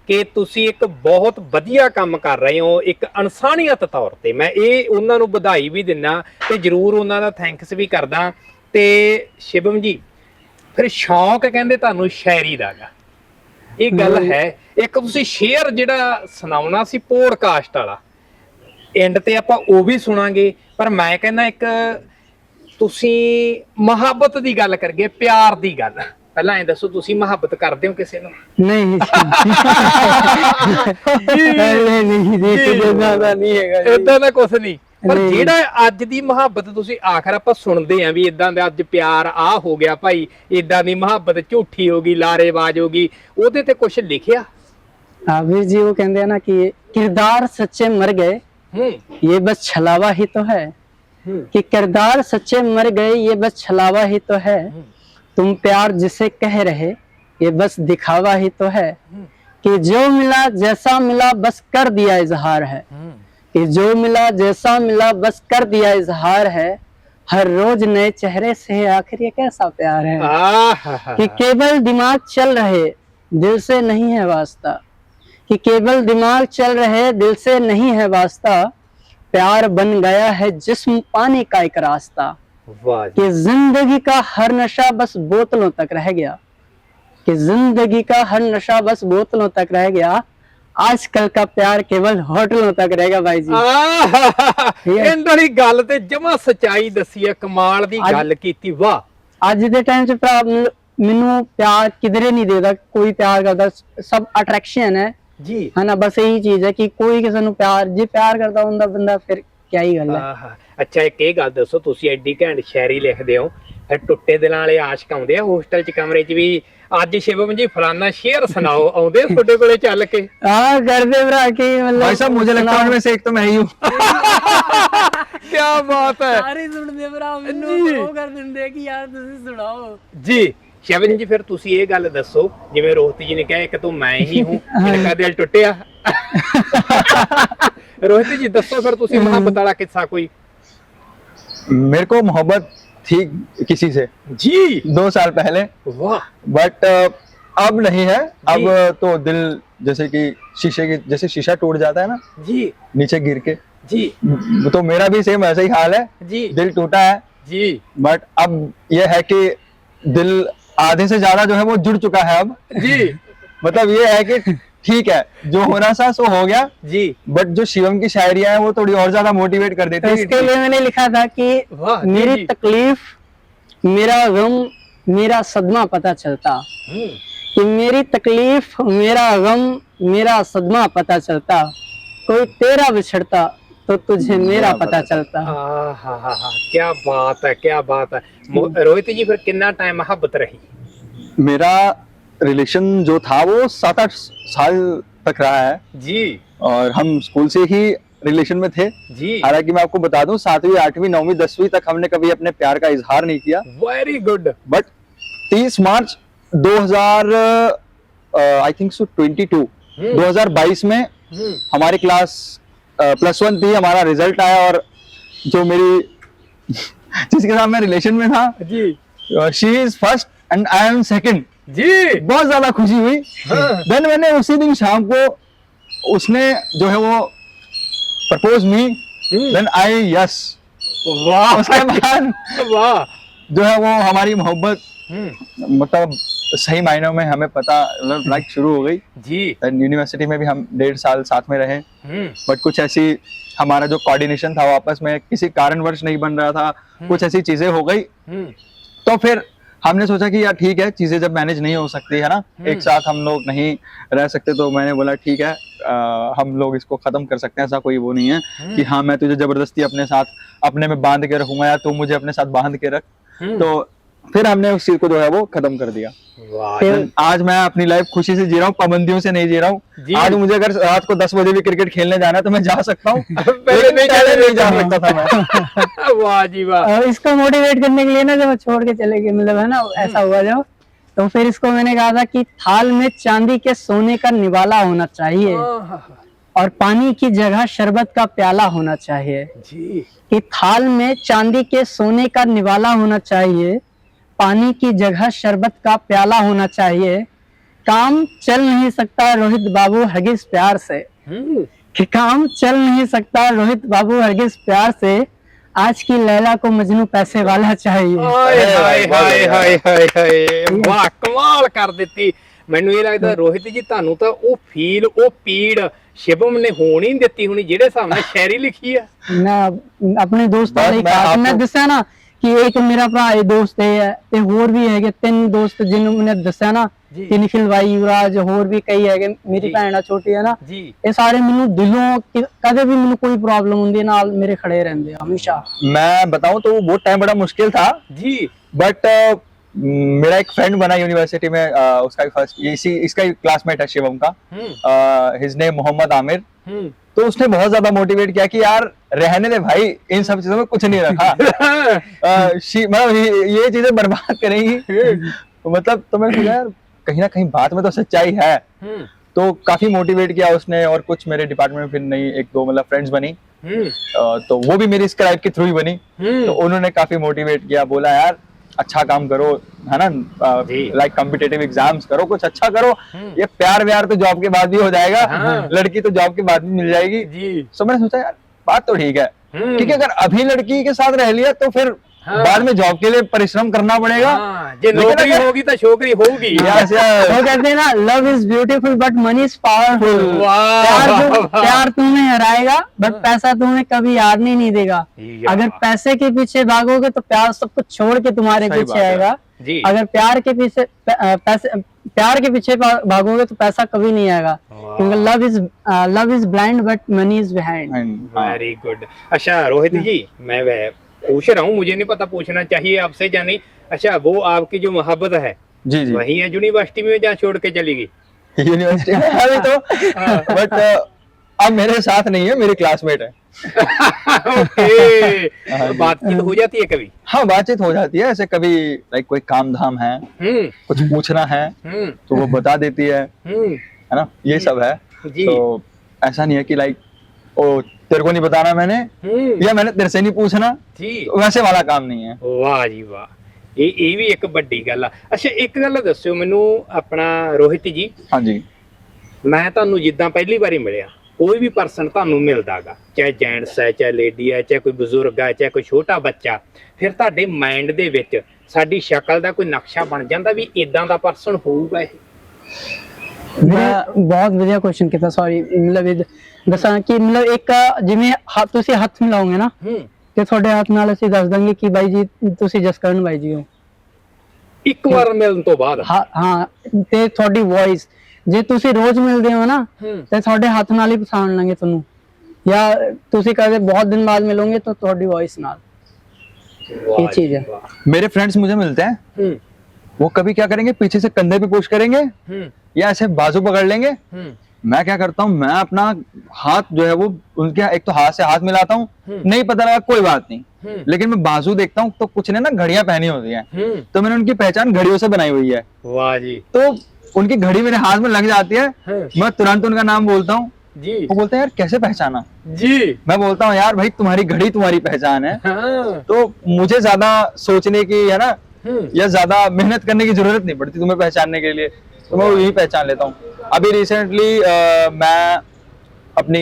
ਕਿ ਤੁਸੀਂ ਇੱਕ ਬਹੁਤ ਵਧੀਆ ਕੰਮ ਕਰ ਰਹੇ ਹੋ। ਇੱਕ ਇਨਸਾਨੀਅਤ ਤੌਰ ਤੇ ਮੈਂ ਇਹ ਉਹਨਾਂ ਨੂੰ ਵਧਾਈ ਵੀ ਦਿੰਦਾ ਤੇ ਜ਼ਰੂਰ ਉਹਨਾਂ ਦਾ ਥੈਂਕਸ ਵੀ ਕਰਦਾ। ਤੇ शिवम जी, ਫਿਰ ਸ਼ੌਂਕ ਕਹਿੰਦੇ ਤੁਹਾਨੂੰ ਸ਼ਾਇਰੀ ਦਾ ਗਾ, ਇਹ ਗੱਲ ਹੈ? ਇੱਕ ਤੁਸੀਂ ਸ਼ੇਅਰ ਜਿਹੜਾ ਸੁਣਾਉਣਾ ਸੀ ਪੋਡਕਾਸਟ ਵਾਲਾ, ਐਂਡ ਤੇ ਆਪਾਂ ਉਹ ਵੀ ਸੁਣਾਂਗੇ, ਪਰ ਮੈਂ ਕਹਿੰਦਾ ਇੱਕ ਤੁਸੀਂ ਮੁਹੱਬਤ ਦੀ ਗੱਲ ਕਰੀਏ, ਪਿਆਰ ਦੀ ਗੱਲ। ਪਹਿਲਾਂ ਐਂ ਦੱਸੋ, ਤੁਸੀਂ ਮੁਹੱਬਤ ਕਰਦੇ ਹੋ ਕਿਸੇ ਨੂੰ? नहीं नहीं ਹੈਗਾ ਇਦਾਂ ਦਾ ਕੁਝ ਨਹੀਂ, ਪਰ ਜਿਹੜਾ ਅੱਜ ਦੀ ਮੁਹੱਬਤ ਤੁਸੀਂ ਆਖਰ ਆਪਾਂ ਸੁਣਦੇ ਆਂ ਵੀ ਇਦਾਂ ਦਾ ਅੱਜ ਪਿਆਰ ਆ ਹੋ ਗਿਆ ਭਾਈ, ਇਦਾਂ ਦੀ ਮੁਹੱਬਤ ਝੂਠੀ ਹੋ ਗਈ, ਲਾਰੇਬਾਜ਼ ਹੋ ਗਈ, ਉਹਦੇ ਤੇ ਕੁਝ ਲਿਖਿਆ? वीर जी वो कहते हैं ना कि किरदार सच्चे मर गए, ये बस छलावा ही तो है कि किरदार सच्चे मर गए, ये बस छलावा ही तो है। तुम प्यार जिसे कह रहे ये बस दिखावा ही तो है कि जो मिला जैसा मिला बस कर दिया इजहार है, कि जो मिला जैसा मिला बस कर दिया इजहार है। हर रोज नए चेहरे से आखिर ये कैसा प्यार है कि केवल दिमाग चल रहे दिल से नहीं है वास्ता, कि केवल दिमाग चल रहे दिल से नहीं है वास्ता। प्यार बन गया है जिस्म पाने का एक रास्ता, कि जिंदगी का हर नशा बस बोतलों तक रह गया, कि जिंदगी का हर नशा बस बोतलों तक रह गया। आजकल का प्यार केवल होटलों तक रहेगा भाई जी। ਇਹਨਾਂ ਦੀ ਗੱਲ ਤੇ ਜਮਾ ਸਚਾਈ ਦੱਸੀ ਹੈ, ਕਮਾਲ ਦੀ ਗੱਲ ਕੀਤੀ। ਵਾਹ, ਅੱਜ ਦੇ ਟਾਈਮ 'ਚ ਭਰਾ ਮੈਨੂੰ ਪਿਆਰ ਕਿਧਰੇ ਨਹੀਂ ਦੇਦਾ, ਕੋਈ ਪਿਆਰ ਕਰਦਾ, ਸਭ ਅਟਰੈਕਸ਼ਨ ਹੈ ਜੀ, ਹੈ ਨਾ। ਬਸ ਇਹੀ ਚੀਜ਼ ਹੈ ਕਿ ਕੋਈ ਕਿਸੇ ਨੂੰ ਜੇ ਪਿਆਰ ਕਰਦਾ ਹੁੰਦਾ ਬੰਦਾ ਫਿਰ ਕਿਆ ਹੀ ਗੱਲ ਹੈ। ਅੱਛਾ, ਇੱਕ ਇਹ ਗੱਲ ਦੱਸੋ, ਤੁਸੀਂ ਐਡੀ ਘੈਂਟ ਸ਼ਾਇਰੀ ਲਿਖਦੇ ਹੋ, ਫਿਰ ਟੁੱਟੇ ਦਿਲਾਂ ਵਾਲੇ ਆਸ਼ਕ ਆਉਂਦੇ ਆ ਹੋਸਟਲ 'ਚ ਕਮਰੇ 'ਚ ਵੀ, ਅੱਜ ਸ਼ਿਵਮ ਜੀ ਫਲਾਨਾ ਸ਼ੇਰ ਸੁਣਾਓ, ਆਉਂਦੇ ਤੁਹਾਡੇ ਕੋਲੇ ਚੱਲ ਕੇ? हाँ करते भरा कि मतलब भाई साहब मुझे लगता है उनमें से एक तो मैं ही हूँ। ਕੀ ਬਾਤ ਹੈ ਸਾਰੇ ਸੁਣਦੇ ਭਰਾ ਮੈਨੂੰ ਉਹ ਕਰ ਦਿੰਦੇ ਕਿ ਯਾਰ ਤੁਸੀਂ ਸੁਣਾਓ ਜੀ। ਸ਼ਿਵਮ ਜੀ ਫਿਰ ਤੁਸੀਂ ਇਹ ਗੱਲ ਦੱਸੋ, ਜਿਵੇਂ ਰੋਹਿਤ ਜੀ ਨੇ ਕਿਹਾ ਇੱਕ ਤੂੰ ਮੈਂ ਹੀ ਹੂੰ, ਇਨਕਾ ਦਿਲ ਟੁੱਟਿਆ। ਰੋਹਿਤ ਜੀ ਦੱਸੋ ਫਿਰ ਤੁਸੀਂ ਮੁਹੱਬਤ ਵਾਲਾ ਕਿੱਸਾ ਕੋਈ। मेरे को मोहब्बत थी किसी से जी 2 साल पहले, वाह, बट अब नहीं है। अब तो दिल जैसे कि शीशे की, जैसे शीशा टूट जाता है ना जी नीचे गिर के, जी तो मेरा भी सेम ऐसा ही हाल है। जी दिल टूटा है जी, बट अब यह है कि दिल आधे से ज्यादा जो है वो जुड़ चुका है अब जी। मतलब ये है कि ठीक है, जो होना था सो हो गया जी, बट जो शिवम की शायरियां हैं वो थोड़ी और ज्यादा मोटिवेट कर देती तो है। इसके लिए मैंने लिखा था कि वाह, जी, मेरी जी। तकलीफ मेरा गम मेरा सदमा पता चलता, कि मेरी तकलीफ मेरा गम मेरा सदमा पता चलता। कोई तेरा बिछड़ता तो तुझे मेरा पता चलता। क्या बात है, क्या बात है। रोहित जी फिर कितना टाइम मोहब्बत रही? मेरा रिलेशन जो था वो 7-8 साल तक रहा है जी, और हम स्कूल से ही रिलेशन में थे। जी, हालांकि मैं आपको बता दूं 7वीं 8वीं 9वीं 10वीं तक हमने कभी अपने प्यार का इजहार नहीं किया, very good. But 30 March 2000 I think so 2022 में हमारी क्लास +1 थी, हमारा रिजल्ट आया और जो मेरी जिसके साथ मैं रिलेशन में था जी, she is first and I am second. जी, बहुत ज्यादा खुशी हुई। देन मैंने उसी दिन शाम को उसने जो है वो propose me, then I yes. वाह, उसके बाद वाह, जो है वो हमारी मोहब्बत मतलब सही मायनों में हमें पता लाइक शुरू हो गई। जी, यूनिवर्सिटी में भी हम 1.5 साल साथ में रहे, बट कुछ ऐसी हमारा जो कोऑर्डिनेशन था वो आपस में किसी कारणवश नहीं बन रहा था, कुछ ऐसी चीजें हो गई। तो फिर हमने सोचा कि यार ठीक है, चीजें जब मैनेज नहीं हो सकती है ना, एक साथ हम लोग नहीं रह सकते, तो मैंने बोला ठीक है हम लोग इसको खत्म कर सकते हैं। ऐसा कोई वो नहीं है कि हाँ मैं तुझे जबरदस्ती अपने साथ अपने में बांध के रखूंगा या तू मुझे अपने साथ बांध के रख। तो फिर हमने उस चीज को जो है वो खत्म कर दिया। आज मैं अपनी लाइफ खुशी से जी रहा हूँ, पाबंदियों से नहीं जी रहा हूँ। आज मुझे अगर रात को 10 बजे भी क्रिकेट खेलने जाना है तो मैं जा सकता हूँ, पहले नहीं जा सकता था मैं। वाह जी वाह। और इसको मोटिवेट करने के लिए ना जब छोड़ के चले गए, मतलब है ना ऐसा हुआ जब, तो फिर इसको मैंने कहा था कि थाल में चांदी के सोने का निवाला होना चाहिए और पानी की जगह शरबत का प्याला होना चाहिए। जी, कि थाल में चांदी के सोने का निवाला होना चाहिए, पानी की जगह शरबत का प्याला होना चाहिए। काम चल नहीं सकता रोहित बाबू हरगिज प्यार से, कि काम चल नहीं सकता रोहित बाबू हरगिज प्यार से। आज की लैला को मजनू पैसे वाला चाहिए। ਹਾਏ ਹਾਏ ਹਾਏ ਹਾਏ ਹਾਏ ਹਾਏ, ਵਾਹ ਕਮਾਲ ਕਰ ਦਿੱਤੀ। ਮੈਨੂੰ ਇਹ ਲੱਗਦਾ ਰੋਹਿਤ ਜੀ ਤੁਹਾਨੂੰ ਤਾਂ ਉਹ ਫੀਲ, ਉਹ ਪੀੜ ਸ਼ਿਵਮ ਨੇ ਹੋਣ ਹੀ ਨਹੀਂ ਦਿੱਤੀ ਹੋਣੀ ਜਿਹੜੇ ਹਿਸਾਬ ਨਾਲ ਸ਼ਾਇਰੀ ਲਿਖੀ ਆ। मैं अपने दोस्तों ने कहा, मैं दसा ना कि एक मेरा भरा दोस्त है ते होर भी है 3 दोस्त जिन्होंने दसा ना कि निखिल भाई, युवराज, होर भी कई है, मेरी भैन छोटी है ना जी, ये सारे मैनू दिलों कदे भी मैनू कोई प्रॉब्लम होंदी नाल मेरे खड़े रहंदे हमेशा। मैं बताऊं तो वो टाइम बड़ा मुश्किल था जी, बट मेरा एक फ्रेंड बना यूनिवर्सिटी में, उसका भी फर्स्ट इसका ही क्लासमेट है शिवम का, हिज नेम मोहम्मद आमिर। तो उसने बहुत ज्यादा मोटिवेट किया कि यार रहने दे भाई, इन सब चीजों में कुछ नहीं रखा। मतलब ये चीजें बर्बाद करेंगी। मतलब तो मैंने सोचा यार कहीं ना कहीं बात में तो सच्चाई है। तो काफी मोटिवेट किया उसने, और कुछ मेरे डिपार्टमेंट में फिर नई एक दो मतलब फ्रेंड्स बनी, तो वो भी मेरी स्क्राइब के थ्रू ही बनी। तो उन्होंने काफी मोटिवेट किया, बोला यार अच्छा काम करो, है ना, लाइक कॉम्पिटिटिव एग्जाम्स करो, कुछ अच्छा करो। ये प्यार व्यार तो जॉब के बाद भी हो जाएगा, लड़की तो जॉब के बाद भी मिल जाएगी। सो मैंने सोचा यार बात तो ठीक है, क्योंकि अगर अभी लड़की के साथ रह लिया तो फिर बाद में जॉब के लिए परिश्रम करना पड़ेगा। जे नौकरी होगी तो छोकरी होगी। वो कहते हैं ना, love is beautiful but money is powerful. प्यार तुम्हें हराएगा बट पैसा तुम्हें कभी हारने नहीं देगा। अगर पैसे के पीछे भागोगे तो प्यार सब कुछ छोड़ के तुम्हारे पीछे आएगा। अगर प्यार के पीछे भागोगे तो पैसा कभी नहीं आएगा, क्योंकि love is blind but money is behind. Very good. अच्छा रोहित जी, मैं पूछ रहा हूँ, मुझे नहीं पता पूछना चाहिए आपसे या नहीं। अच्छा, वो आपकी जो मोहब्बत है जी जी वही है यूनिवर्सिटी में जहाँ छोड़ के चली गई? यूनिवर्सिटी में अभी तो, बट अब मेरे साथ नहीं है, मेरी क्लासमेट है। ओके। तो बातचीत हो जाती है कभी? हाँ बातचीत हो जाती है ऐसे, कभी लाइक कोई काम धाम है, कुछ पूछना है तो वो बता देती है ना, ये सब है। तो ऐसा नहीं है कि लाइक ओ तेरे को नहीं बताना मैंने, या मैंने तेरे से नहीं पूछना, वैसे वाला काम नहीं है। वाह जी वाह, ਇਹ ਵੀ ਇੱਕ ਵੱਡੀ ਗੱਲ ਆ। ਅੱਛਾ ਇੱਕ ਗੱਲ ਦੱਸਿਓ ਮੈਨੂੰ ਆਪਣਾ ਰੋਹਿਤ ਜੀ। ਹਾਂਜੀ। ਮੈਂ ਤੁਹਾਨੂੰ ਜਿੱਦਾਂ ਪਹਿਲੀ ਵਾਰੀ ਮਿਲਿਆ, ਕੋਈ ਵੀ ਪਰਸਨ ਤੁਹਾਨੂੰ ਮਿਲਦਾਗਾ, ਚਾਹੇ ਜੈਂਟਸ ਹੈ, ਚਾਹੇ ਲੇਡੀ ਹੈ, ਚਾਹੇ ਕੋਈ ਬਜ਼ੁਰਗ ਹੈ, ਚਾਹੇ ਕੋਈ ਛੋਟਾ ਬੱਚਾ, ਫਿਰ ਤੁਹਾਡੇ ਮਾਈਂਡ ਦੇ ਵਿੱਚ ਸਾਡੀ ਸ਼ਕਲ ਦਾ ਕੋਈ ਨਕਸ਼ਾ ਬਣ ਜਾਂਦਾ ਵੀ ਇਦਾਂ ਦਾ ਪਰਸਨ ਹੋਊਗਾ ਇਹ? बहुत बढ़िया क्वेश्चन किया, सॉरी। मतलब दसा कि मतलब एक जिवें तुसी हथ मिलाओगे ना ते ਤੁਹਾਡੇ ਹੱਥ ਨਾਲ ਅਸੀਂ ਦੱਸ ਦਾਂਗੇ ਕਿ ਬਾਈ ਜੀ ਤੁਸੀਂ ਜਸਕਰਨ ਬਾਈ ਜੀ ਹੋ। ਇੱਕ ਵਾਰ ਮਿਲਣ ਤੋਂ ਬਾਅਦ? ਹਾਂ ਤੇ ਤੁਹਾਡੀ ਵੌਇਸ, ਜੇ ਤੁਸੀਂ ਰੋਜ਼ ਮਿਲਦੇ ਹੋ ਨਾ ਤੇ ਤੁਹਾਡੇ ਹੱਥ ਨਾਲ ਹੀ ਪਛਾਣ ਲਾਂਗੇ ਤੁਹਾਨੂੰ, ਜਾਂ ਤੁਸੀਂ ਕਦੇ ਬਹੁਤ ਦਿਨ ਬਾਅਦ ਮਿਲੋਗੇ तो ਤੁਹਾਡੀ ਵੌਇਸ ਨਾਲ। ये चीज है। मेरे फ्रेंड्स मुझे मिलते हैं, वो कभी क्या करेंगे, पीछे से कंधे पे पुश करेंगे या ऐसे बाजू पकड़ लेंगे। मैं क्या करता हूँ, मैं अपना हाथ जो है वो उनके एक तो हाथ से हाथ मिलाता हूँ, नहीं पता लगा कोई बात नहीं, लेकिन मैं बाजू देखता हूँ तो कुछ ने ना घड़ियां पहनी होती हैं, तो मैंने उनकी पहचान घड़ियों से बनाई हुई है। वाह जी। तो उनकी घड़ी मेरे हाथ में लग जाती है, मैं तुरंत उनका नाम बोलता हूँ जी। वो बोलते हैं यार कैसे पहचाना जी? मैं बोलता हूँ यार भाई तुम्हारी घड़ी तुम्हारी पहचान है। तो मुझे ज्यादा सोचने की है ना, या ज्यादा मेहनत करने की जरूरत नहीं पड़ती तुम्हें पहचानने के लिए, तो मैं यही पहचान लेता हूँ। अभी रिसेंटली मैं अपनी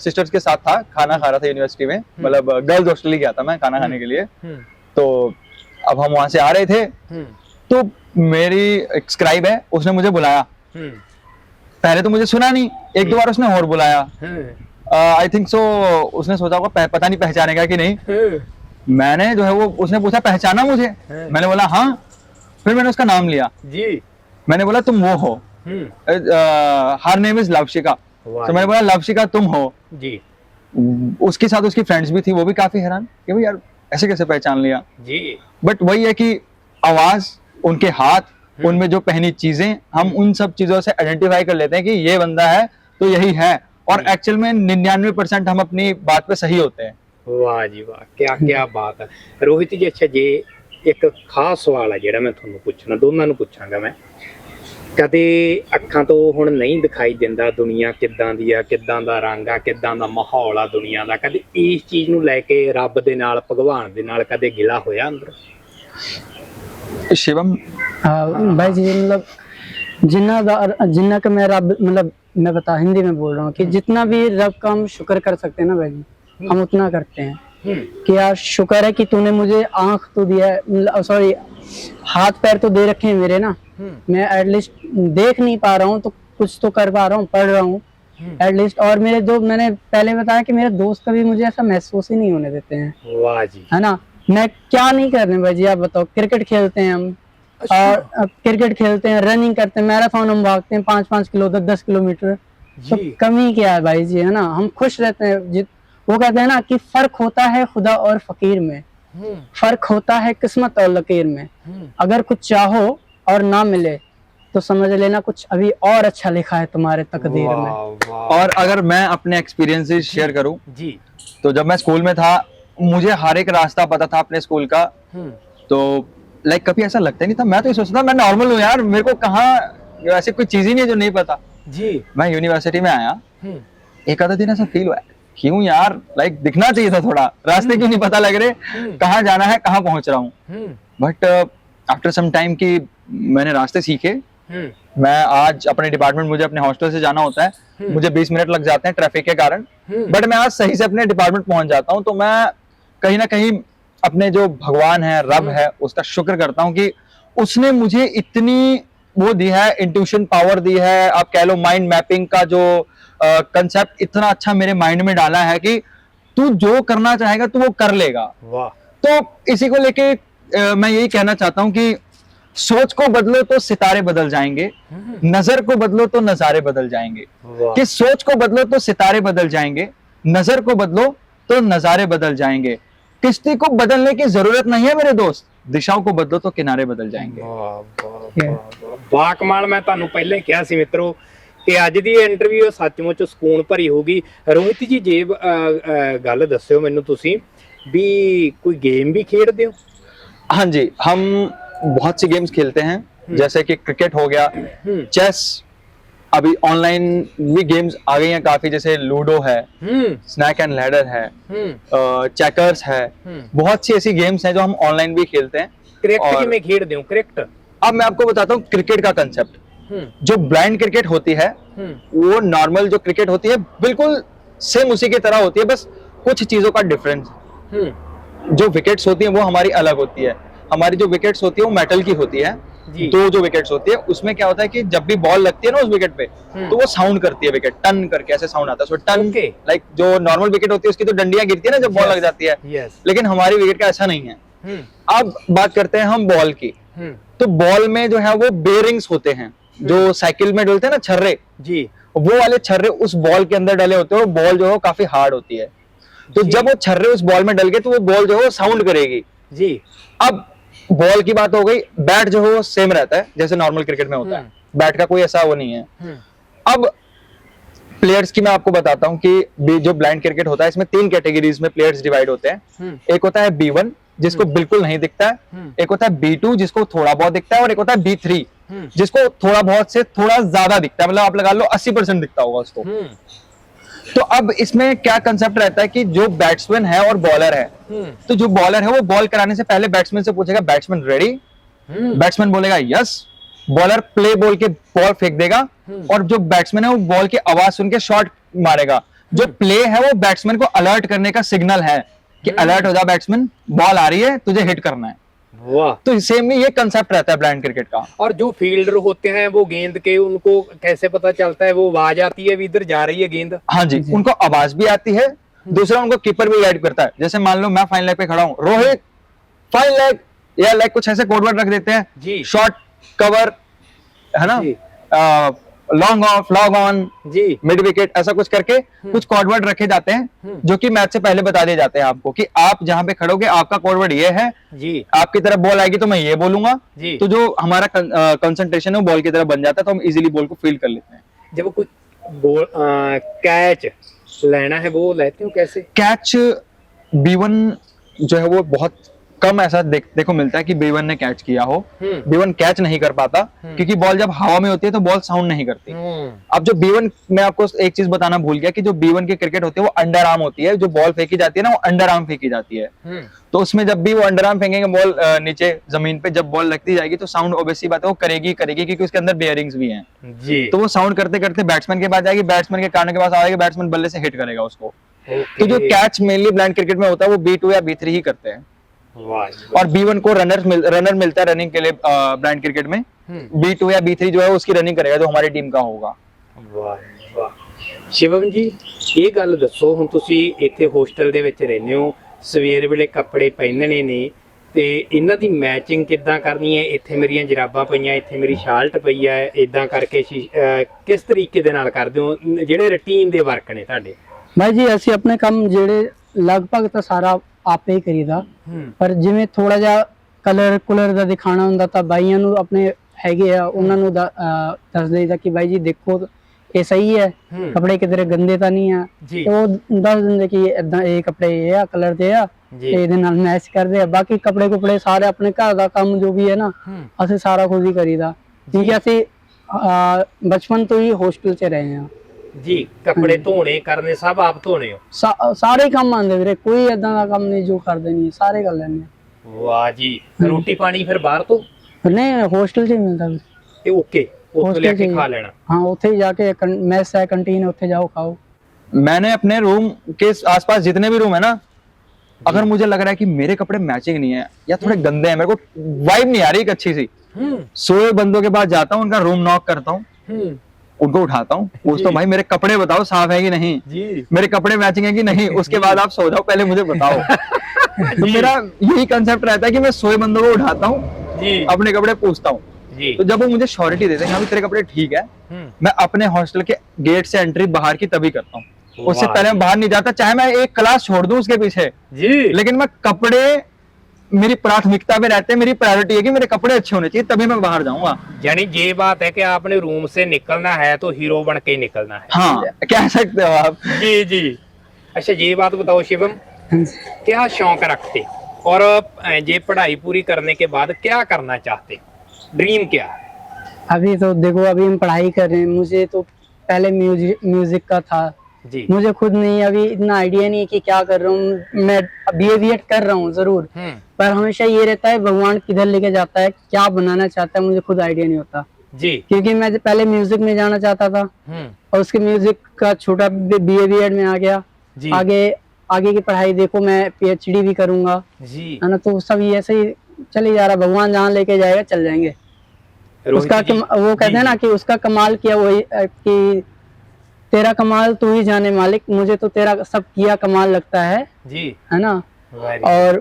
सिस्टर्स के साथ था, खाना खा रहा था यूनिवर्सिटी में, मतलब गर्ल्स हॉस्टल गया था मैं खाना खाने के लिए। तो अब हम वहां से आ रहे थे, तो मेरी एक स्क्राइब है, उसने मुझे बुलाया। पहले तो मुझे सुना नहीं, एक दो बार उसने और बुलाया। आई थिंक सो उसने सोचा होगा पता नहीं पहचानेगा कि नहीं। मैंने जो है वो, उसने पूछा पहचाना मुझे? मैंने बोला हाँ। फिर मैंने उसका नाम लिया जी, मैंने बोला तुम वो हो, हर नेम इज लवशिका। तो मैंने बोला लवशिका तुम हो जी। उसके साथ उसकी फ्रेंड्स भी थी, वो भी काफी हैरान कि भाई यार ऐसे कैसे पहचान लिया जी। बट वही है कि आवाज, उनके हाथ, उनमें जो पहनी चीजें, हम उन सब चीजों से आइडेंटिफाई कर लेते हैं कि ये बंदा है तो यही है, और एक्चुअल में 99% हम अपनी बात पे सही होते हैं। वाह जी वाह, क्या क्या बात है रोहित जी। अच्छा जे एक खास सवाल है ਜਿਹੜਾ ਮੈਂ ਤੁਹਾਨੂੰ ਪੁੱਛਣਾ, ਦੋਨਾਂ ਨੂੰ ਪੁੱਛਾਂਗਾ ਮੈਂ। ਕਦੇ ਅੱਖਾਂ ਤੋਂ ਹੁਣ ਨਹੀਂ ਦਿਖਾਈ ਦਿੰਦਾ ਦੁਨੀਆ ਕਿੱਦਾਂ ਦੀ ਆ, ਕਿੱਦਾਂ ਦਾ ਰੰਗ ਆ, ਕਿੱਦਾਂ ਦਾ ਮਾਹੌਲ ਆ ਦੁਨੀਆ ਦਾ, ਕਦੇ ਇਸ ਚੀਜ਼ ਨੂੰ ਲੈ ਕੇ ਰੱਬ ਦੇ ਨਾਲ, ਭਗਵਾਨ ਦੇ ਨਾਲ ਕਦੇ ਗਿਲਾ ਹੋਇਆ ਅੰਦਰ? शिवम भाई जी, मतलब जिन्ना का मैं रब, मतलब मैं बता हिंदी में बोल रहा हूँ कि जितना भी रब का हम शुक्र कर सकते हैं ना भाई जी, हम उतना करते हैं कि यार शुक्र है कि तूने मुझे आंख तो दिया है, सॉरी हाथ पैर तो दे रखे हैं मेरे ना, मैं एटलीस्ट देख नहीं पा रहा हूँ तो कुछ तो कर पा रहा हूँ, पढ़ रहा हूँ एटलीस्ट। और मेरे जो, मैंने पहले बताया कि मेरे दोस्त कभी मुझे ऐसा महसूस ही नहीं होने देते हैं। वाह जी। है ना, मैं क्या नहीं कर रहे भाई जी, आप बताओ। क्रिकेट खेलते हैं हम, और क्रिकेट खेलते हैं, रनिंग करते हैं, मैराथन हम भागते हैं 5-5 किलो 10-10 किलोमीटर, तो कमी क्या है भाई जी, है ना, हम खुश रहते हैं। वो कहते हैं ना कि फर्क होता है खुदा और फकीर में, फर्क होता है किस्मत और लकीर में। अगर कुछ चाहो और ना मिले तो समझ लेना कुछ अभी और अच्छा लिखा है तुम्हारे तकदीर में। और अगर मैं अपने एक्सपीरियंसेस शेयर करूं जी, तो जब मैं स्कूल में था मुझे हर एक रास्ता पता था अपने स्कूल का। तो लाइक कभी ऐसा लगता ही नहीं था, मैं तो ये सोचता था मैं नॉर्मल हूँ यार, मेरे को कहाँ ऐसी कोई चीज ही नहीं है जो नहीं पता। जी, मैं यूनिवर्सिटी में आया, एक आधा दिन ऐसा फील हुआ क्यों यार, लाइक दिखना चाहिए था थोड़ा, रास्ते क्यों नहीं पता लग रहे, कहाँ जाना है, कहाँ पहुंच रहा हूँ। बट आफ्टर सम टाइम की मैंने रास्ते सीखे। मैं आज अपने डिपार्टमेंट, मुझे अपने हॉस्टल से जाना होता है, मुझे 20 मिनट लग जाते हैं ट्रैफिक के कारण, बट मैं आज सही से अपने डिपार्टमेंट पहुंच जाता हूँ। तो मैं कहीं ना कहीं अपने जो भगवान है, रब है, उसका शुक्र करता हूँ कि उसने मुझे इतनी वो दी है, इंट्यूशन पावर दी है, आप कह लो माइंड मैपिंग का जो कंसेप्ट इतना अच्छा मेरे माइंड में डाला है कि तू जो करना चाहेगा तू वो कर लेगा। वाह। तो इसी को लेके मैं यही कहना चाहता हूँ कि सोच को बदलो तो सितारे बदल जाएंगे, नजर को बदलो तो नजारे बदल जाएंगे। कि सोच को बदलो तो सितारे बदल जाएंगे, नजर को बदलो तो नजारे बदल जाएंगे। किश्ती को बदलने की जरूरत नहीं है मेरे दोस्त, दिशाओं को बदलो तो किनारे बदल जाएंगे। ਵਾਹ ਕਮਾਲ। ਮੈਂ ਤੁਹਾਨੂੰ ਪਹਿਲਾਂ ਹੀ ਕਿਹਾ ਸੀ ਮਿੱਤਰੋ ਕਿ ਅੱਜ ਦੀ ਇੰਟਰਵਿਊ ਸੱਚਮੁੱਚ ਸਕੂਨ ਭਰੀ ਹੋਗੀ। ਰੋਹਿਤ ਜੀ ਜੇ ਗੱਲ ਦੱਸਿਓ ਮੈਨੂੰ ਤੁਸੀਂ ਵੀ ਕੋਈ ਗੇਮ भी खेलते हो? हाँ जी, हम बहुत सी गेम्स खेलते हैं, जैसे कि क्रिकेट हो गया, चेस, अभी ऑनलाइन भी गेम्स आ गई हैं काफी, जैसे लूडो है, स्नैक एंड लैडर है, चेकर्स है, बहुत सी ऐसी गेम्स हैं जो हम ऑनलाइन भी खेलते हैं। क्रिकेट किमें खेलते हो? क्रिकेट अब मैं आपको बताता हूँ क्रिकेट का कंसेप्ट। जो ब्लाइंड क्रिकेट होती है वो नॉर्मल जो क्रिकेट होती है बिल्कुल सेम उसी की तरह होती है, बस कुछ चीजों का डिफरेंस। जो विकेट्स होती हैं वो हमारी अलग होती है। हमारी जो विकेट्स होती है वो मेटल की होती है। दो जो विकेट्स होती है उसमें क्या होता है कि जब भी बॉल लगती है ना उस विकेट पे, तो वो साउंड करती है, विकेट टन करके ऐसे साउंड आता है उसमें, टन। लाइक जो नॉर्मल विकेट होती है उसकी तो डंडियां गिरती है ना जब बॉल लग जाती है, लेकिन हमारी विकेट का ऐसा नहीं है। अब बात करते हैं हम बॉल की। तो बॉल में जो है वो बेयरिंग्स होते हैं, जो साइकिल में डलते हैं ना छर्रे जी, वो वाले छर्रे उस बॉल के अंदर डले होते हैं। वो बॉल जो है काफी हार्ड होती है, तो जब वो छर्रे उस बॉल में डल गए तो वो बॉल जो है साउंड करेगी जी। अब बॉल की बात हो गई, बैट जो है वो सेम रहता है जैसे नॉर्मल क्रिकेट में होता है, बैट का कोई ऐसा वो नहीं है। अब प्लेयर्स की मैं आपको बताता हूं कि जो ब्लाइंड क्रिकेट होता है इसमें 3 कैटेगरीज में प्लेयर्स डिवाइड होते हैं। एक होता है B1 जिसको बिल्कुल नहीं दिखता है, एक होता है B2 जिसको थोड़ा बहुत दिखता है, और एक होता है B3 जिसको थोड़ा बहुत से थोड़ा ज्यादा दिखता है, मतलब आप लगा लो 80% दिखता होगा उसको। तो अब इसमें क्या कंसेप्ट रहता है कि जो बैट्समैन है और बॉलर है, तो जो बॉलर है वो बॉल कराने से पहले बैट्समैन से पूछेगा बैट्समैन रेडी, बैट्समैन बोलेगा यस, बॉलर प्ले बोल के बॉल फेंक देगा, और जो बैट्समैन है वो बॉल की आवाज सुन के शॉट मारेगा। जो प्ले है वो बैट्समैन को अलर्ट करने का सिग्नल है कि अलर्ट हो जा बैट्समैन, बॉल आ रही है, तुझे हिट करना है। वाह। तो सेम में ये कंसेप्ट रहता है ब्लाइंड क्रिकेट का। और जो फील्डर होते हैं वो गेंद के, उनको कैसे पता चलता है, वो आवाज आती है इधर जा रही है गेंद? हाँ जी, उनको आवाज भी आती है। दूसरा उनको कीपर भी गाइड करता है। जैसे मान लो मैं फाइन लेग पे खड़ा हूँ, रोहित फाइन लेग या लेग, कुछ ऐसे कोड वर्ड रख देते हैं जी, शॉट, कवर, है ना, लॉन्ग ऑफ, लॉन्ग ऑन जी, मिड विकेट, ऐसा कुछ करके कुछ कोड वर्ड रखे जाते हैं जो कि मैच से पहले बता दिए जाते हैं आपको कि आप जहां पे खड़ोगे आपका कोड वर्ड ये है जी, आपकी तरफ बॉल आएगी तो मैं ये बोलूंगा जी। तो जो हमारा कंसंट्रेशन है वो बॉल की तरफ बन जाता है, तो हम इजीली बॉल को फील कर लेते हैं। जब कोई बॉल कैच लेना है वो लेते हो कैसे? कैच B1 जो है वो बहुत कम ऐसा देखो मिलता है कि B1 ने कैच किया हो। B1 कैच नहीं कर पाता क्योंकि बॉल जब हवा में होती है तो बॉल साउंड नहीं करती। अब जो B1, मैं आपको एक चीज बताना भूल गया कि जो B1 की क्रिकेट होती है वो अंडर आर्म होती है। जो बॉल फेंकी जाती है ना वो अंडर आर्म फेंकी जाती है। तो उसमें जब भी वो अंडर आर्म फेंकेंगे बॉल नीचे जमीन पे, जब बॉल लगती जाएगी तो साउंड ऑब्वियसली बात है वो करेगी क्योंकि उसके अंदर बेयरिंग्स भी हैं जी। तो वो साउंड करते करते बैट्समैन के पास जाएगी, बैट्समैन के कानों के पास आएगी, बैट्समैन बल्ले से हिट करेगा उसको। तो जो कैच मेनली ब्लाइंड क्रिकेट में होता है वो B2 या B3 ही करते हैं। और B1 को रनर मिलता है रनिंग के लिए ब्लाइंड क्रिकेट में। B2 या B3 जो है उसकी रनिंग करेगा जो हमारी टीम का होगा। शिवम जी ਇਹ ਗੱਲ ਦੱਸੋ, ਹੁਣ ਤੁਸੀਂ ਇੱਥੇ ਹੋਸਟਲ ਦੇ ਵਿੱਚ ਰਹਿੰਦੇ ਹੋ, ਸਵੇਰ ਵੇਲੇ ਕੱਪੜੇ ਪਹਿਨਣੇ ਨੇ ਤੇ ਇਹਨਾਂ ਦੀ ਮੈਚਿੰਗ ਕਿੱਦਾਂ ਕਰਨੀ ਹੈ? ਇੱਥੇ ਮੇਰੀਆਂ ਜਰਾਬਾਂ ਪਈਆਂ, ਇੱਥੇ ਮੇਰੀ ਸ਼ਾਲਟ ਪਈ ਹੈ, ਇਦਾਂ ਕਰਕੇ ਕਿਸ ਤਰੀਕੇ ਦੇ ਨਾਲ ਕਰਦੇ ਹੋ ਜਿਹੜੇ ਰੁਟੀਨ ਦੇ ਵਰਕ ਨੇ ਤੁਹਾਡੇ? भाई जी ਅਸੀਂ ਆਪਣੇ ਕੰਮ ਜਿਹੜੇ ਲਗਭਗ ਤਾਂ ਸਾਰਾ ਆਪੇ ਹੀ ਕਰੀਦਾ, ਪਰ ਜਿਵੇਂ ਥੋੜਾ ਜਿਹਾ ਕਲਰ ਕੁਲਰ ਦਾ ਦਿਖਾਣਾ ਹੁੰਦਾ ਤਾਂ ਬਾਈਆਂ ਨੂੰ ਆਪਣੇ ਹੈਗੇ ਆ ਉਹਨਾਂ ਨੂੰ ਦੱਸ ਦੇਈਦਾ ਕਿ ਬਾਈ ਜੀ ਦੇਖੋ ਇਹ ਸਹੀ ਹੈ, ਕੱਪੜੇ ਕਿਤੇ ਗੰਦੇ ਤਾਂ ਨਹੀਂ ਆ, ਜੀ ਤੇ ਉਹ ਦੱਸ ਦਿੰਦੇ ਕਿ ਇਦਾਂ ਇਹ ਕੱਪੜੇ ਇਹ ਆ ਕਲਰ ਦੇ ਆ, ਜੀ ਤੇ ਇਹਦੇ ਨਾਲ ਮੈਚ ਕਰਦੇ ਆ। ਬਾਕੀ ਕੱਪੜੇ ਕੁਪੜੇ ਸਾਰੇ ਆਪਣੇ ਘਰ ਦਾ ਕੰਮ ਜੋ ਵੀ ਹੈ ਨਾ ਅਸੀਂ ਸਾਰਾ ਖੁਦ ਹੀ ਕਰੀਦਾ, ਕਿਉਂਕਿ ਅਸੀਂ ਬਚਪਨ ਤੋਂ ਹੀ ਹੋਸਟਲ 'ਚ ਰਹੇ ਹਾਂ ਜੀ। ਕੱਪੜੇ ਧੋਣੇ ਕਰਨੇ ਸਭ ਆਪ ਧੋਣੇ ਹੋ? ਸਾਰੇ ਕੰਮ ਆਉਂਦੇ ਵੀਰੇ, ਕੋਈ ਏਦਾਂ ਦਾ ਕੰਮ ਨਹੀਂ ਜੋ ਕਰਦੇ ਨਹੀਂ, ਸਾਰੇ ਕਰ ਲੈਂਦੇ ਆ। ਵਾਹ ਜੀ। ਰੋਟੀ ਪਾਣੀ ਫਿਰ ਬਾਹਰ ਤੋਂ? नहीं हॉस्टल से मिलता है। ਤੇ ਓਕੇ ਉੱਥੇ ਲੈ ਕੇ ਖਾ ਲੈਣਾ? हाँ उत्थे ही जाके मेस है कैंटीन है उत्थे जाओ खाओ। मैंने अपने रूम के आसपास जितने भी रूम है ना, अगर मुझे लग रहा है कि मेरे कपड़े मैचिंग नहीं है या थोड़े गंदे हैं, मेरे को वाइब नहीं आ रही एक अच्छी सी, सोए बंदों के पास जाता हूँ, उनका रूम नॉक करता हूँ, उनको उठाता हूँ, पूछता हूँ भाई मेरे कपड़े बताओ साफ है कि नहीं, मेरे कपड़े मैचिंग है कि नहीं, उसके बाद आप सो जाओ, पहले मुझे बताओ। तो मेरा यही कंसेप्ट रहता है कि मैं सोए बंदों को उठाता हूँ, अपने कपड़े पूछता हूँ, तो जब वो मुझे श्योरिटी देते हैं हाँ तेरे कपड़े ठीक है, मैं अपने हॉस्टल के गेट से एंट्री बाहर की तभी करता हूँ, उससे पहले मैं बाहर नहीं जाता, चाहे मैं एक क्लास छोड़ दूं उसके पीछे जी, लेकिन मैं कपड़े मेरी प्राथमिकता में रहते हैं, मेरी प्रायोरिटी है कि मेरे कपड़े अच्छे होने चाहिए तभी मैं बाहर जाऊंगा। यानी ये बात है कि आपने रूम से निकलना है तो हीरो बन के निकलना है। हाँ कह सकते हो आप। जी जी। अच्छा ये बात बताओ शिवम, क्या शौक रखते और ये पढ़ाई पूरी करने के बाद क्या करना चाहते, ड्रीम क्या? अभी तो देखो अभी हम पढ़ाई कर रहे हैं, मुझे तो पहले म्यूजिक का था जी, मुझे खुद नहीं अभी इतना आइडिया नहीं है कि क्या कर रहा हूँ। मैं BA कर रहा हूँ जरूर, पर हमेशा ये रहता है भगवान किधर लेके जाता है, क्या बनाना चाहता है, मुझे खुद आइडिया नहीं होता जी, क्योंकि मैं पहले म्यूजिक में जाना चाहता था और उसके म्यूजिक का छोटा BA में आ गया जी। आगे की पढ़ाई देखो मैं PhD भी करूंगा जी, है ना, तो सब ये ऐसे ही चले जा रहा, भगवान जहाँ लेके जाएगा चल जाएंगे। उसका वो कहते हैं ना कि उसका कमाल किया वही कि तेरा कमाल तू ही जाने मालिक, मुझे तो तेरा सब किया कमाल लगता है जी, है ना। और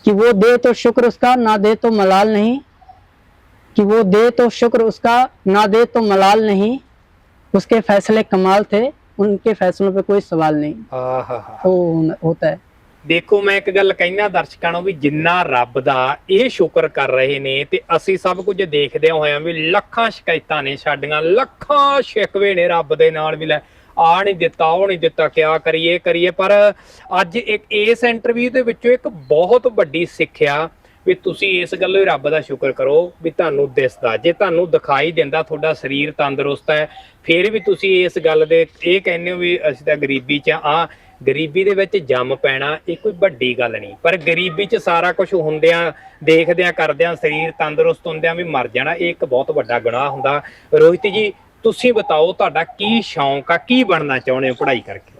कि वो दे तो शुक्र उसका, ना दे तो मलाल नहीं, कि वो दे तो शुक्र उसका, ना दे तो मलाल नहीं, उसके फैसले कमाल थे, उनके फैसलों पे कोई सवाल नहीं। तो होता है। ਦੇਖੋ ਮੈਂ ਇੱਕ ਗੱਲ ਕਹਿਣਾ ਦਰਸ਼ਕਾਂ ਨੂੰ ਵੀ ਜਿੰਨਾ ਰੱਬ ਦਾ ਇਹ ਸ਼ੁਕਰ ਕਰ ਰਹੇ ਨੇ ਤੇ ਅਸੀਂ ਸਭ ਕੁਝ ਦੇਖਦੇ ਹੋਇਆ ਵੀ ਲੱਖਾਂ ਸ਼ਿਕਾਇਤਾਂ ਨੇ ਸਾਡੀਆਂ, ਲੱਖਾਂ ਸ਼ਿਕਵੇ ਨੇ ਰੱਬ ਦੇ ਨਾਲ ਵੀ, ਲੈ ਆ ਨਹੀਂ ਦਿੱਤਾ ਉਹ ਨਹੀਂ ਦਿੱਤਾ, ਕਿਆ ਕਰੀਏ। ਪਰ ਅੱਜ ਇੱਕ ਇਸ ਇੰਟਰਵਿਊ ਦੇ ਵਿੱਚੋਂ ਇੱਕ ਬਹੁਤ ਵੱਡੀ ਸਿੱਖਿਆ ਵੀ ਤੁਸੀਂ ਇਸ ਗੱਲੋਂ ਹੀ ਰੱਬ ਦਾ ਸ਼ੁਕਰ ਕਰੋ ਵੀ ਤੁਹਾਨੂੰ ਦਿਸਦਾ, ਜੇ ਤੁਹਾਨੂੰ ਦਿਖਾਈ ਦਿੰਦਾ ਤੁਹਾਡਾ ਸਰੀਰ ਤੰਦਰੁਸਤ ਹੈ, ਫਿਰ ਵੀ ਤੁਸੀਂ ਇਸ ਗੱਲ ਦੇ ਇਹ ਕਹਿੰਦੇ ਹੋ ਵੀ ਅਸੀਂ ਤਾਂ ਗਰੀਬੀ 'ਚ ਆ। ਗਰੀਬੀ ਦੇ ਵਿੱਚ ਜੰਮ ਪੈਣਾ ਇਹ ਕੋਈ ਵੱਡੀ ਗੱਲ ਨਹੀਂ, ਪਰ ਗਰੀਬੀ 'ਚ ਸਾਰਾ ਕੁਝ ਹੁੰਦਿਆਂ ਦੇਖਦਿਆਂ ਕਰਦਿਆਂ ਸਰੀਰ ਤੰਦਰੁਸਤ ਹੁੰਦਿਆਂ ਵੀ ਮਰ ਜਾਣਾ, ਇਹ ਇੱਕ ਬਹੁਤ ਵੱਡਾ ਗੁਨਾਹ ਹੁੰਦਾ। ਰੋਹਿਤ ਜੀ ਤੁਸੀਂ बताओ ਤੁਹਾਡਾ ਕੀ ਸ਼ੌਂਕ ਆ, ਕੀ ਬਣਨਾ ਚਾਹੁੰਦੇ ਹੋ ਪੜ੍ਹਾਈ ਕਰਕੇ?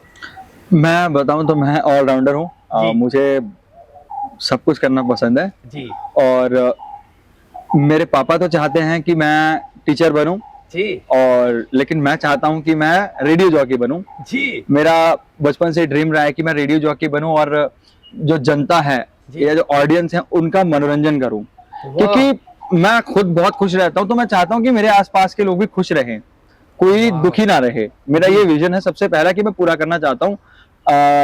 मैं बताऊं तो मैं ऑलराउंडर हूँ, मुझे सब कुछ करना पसंद है जी, और मेरे पापा तो चाहते हैं कि मैं टीचर बनूं जी, और लेकिन मैं चाहता हूं कि मैं रेडियो जॉकी बनूं जी। मेरा बचपन से ड्रीम रहा है कि मैं रेडियो जॉकी बनूं और जो जनता है या जो ऑडियंस है उनका मनोरंजन करूं, क्योंकि मैं खुद बहुत खुश रहता हूं, तो मैं चाहता हूं कि मेरे आसपास के लोग भी खुश रहें, कोई दुखी ना रहे। मेरा ये विजन है सबसे पहला कि मैं पूरा करना चाहता हूँ।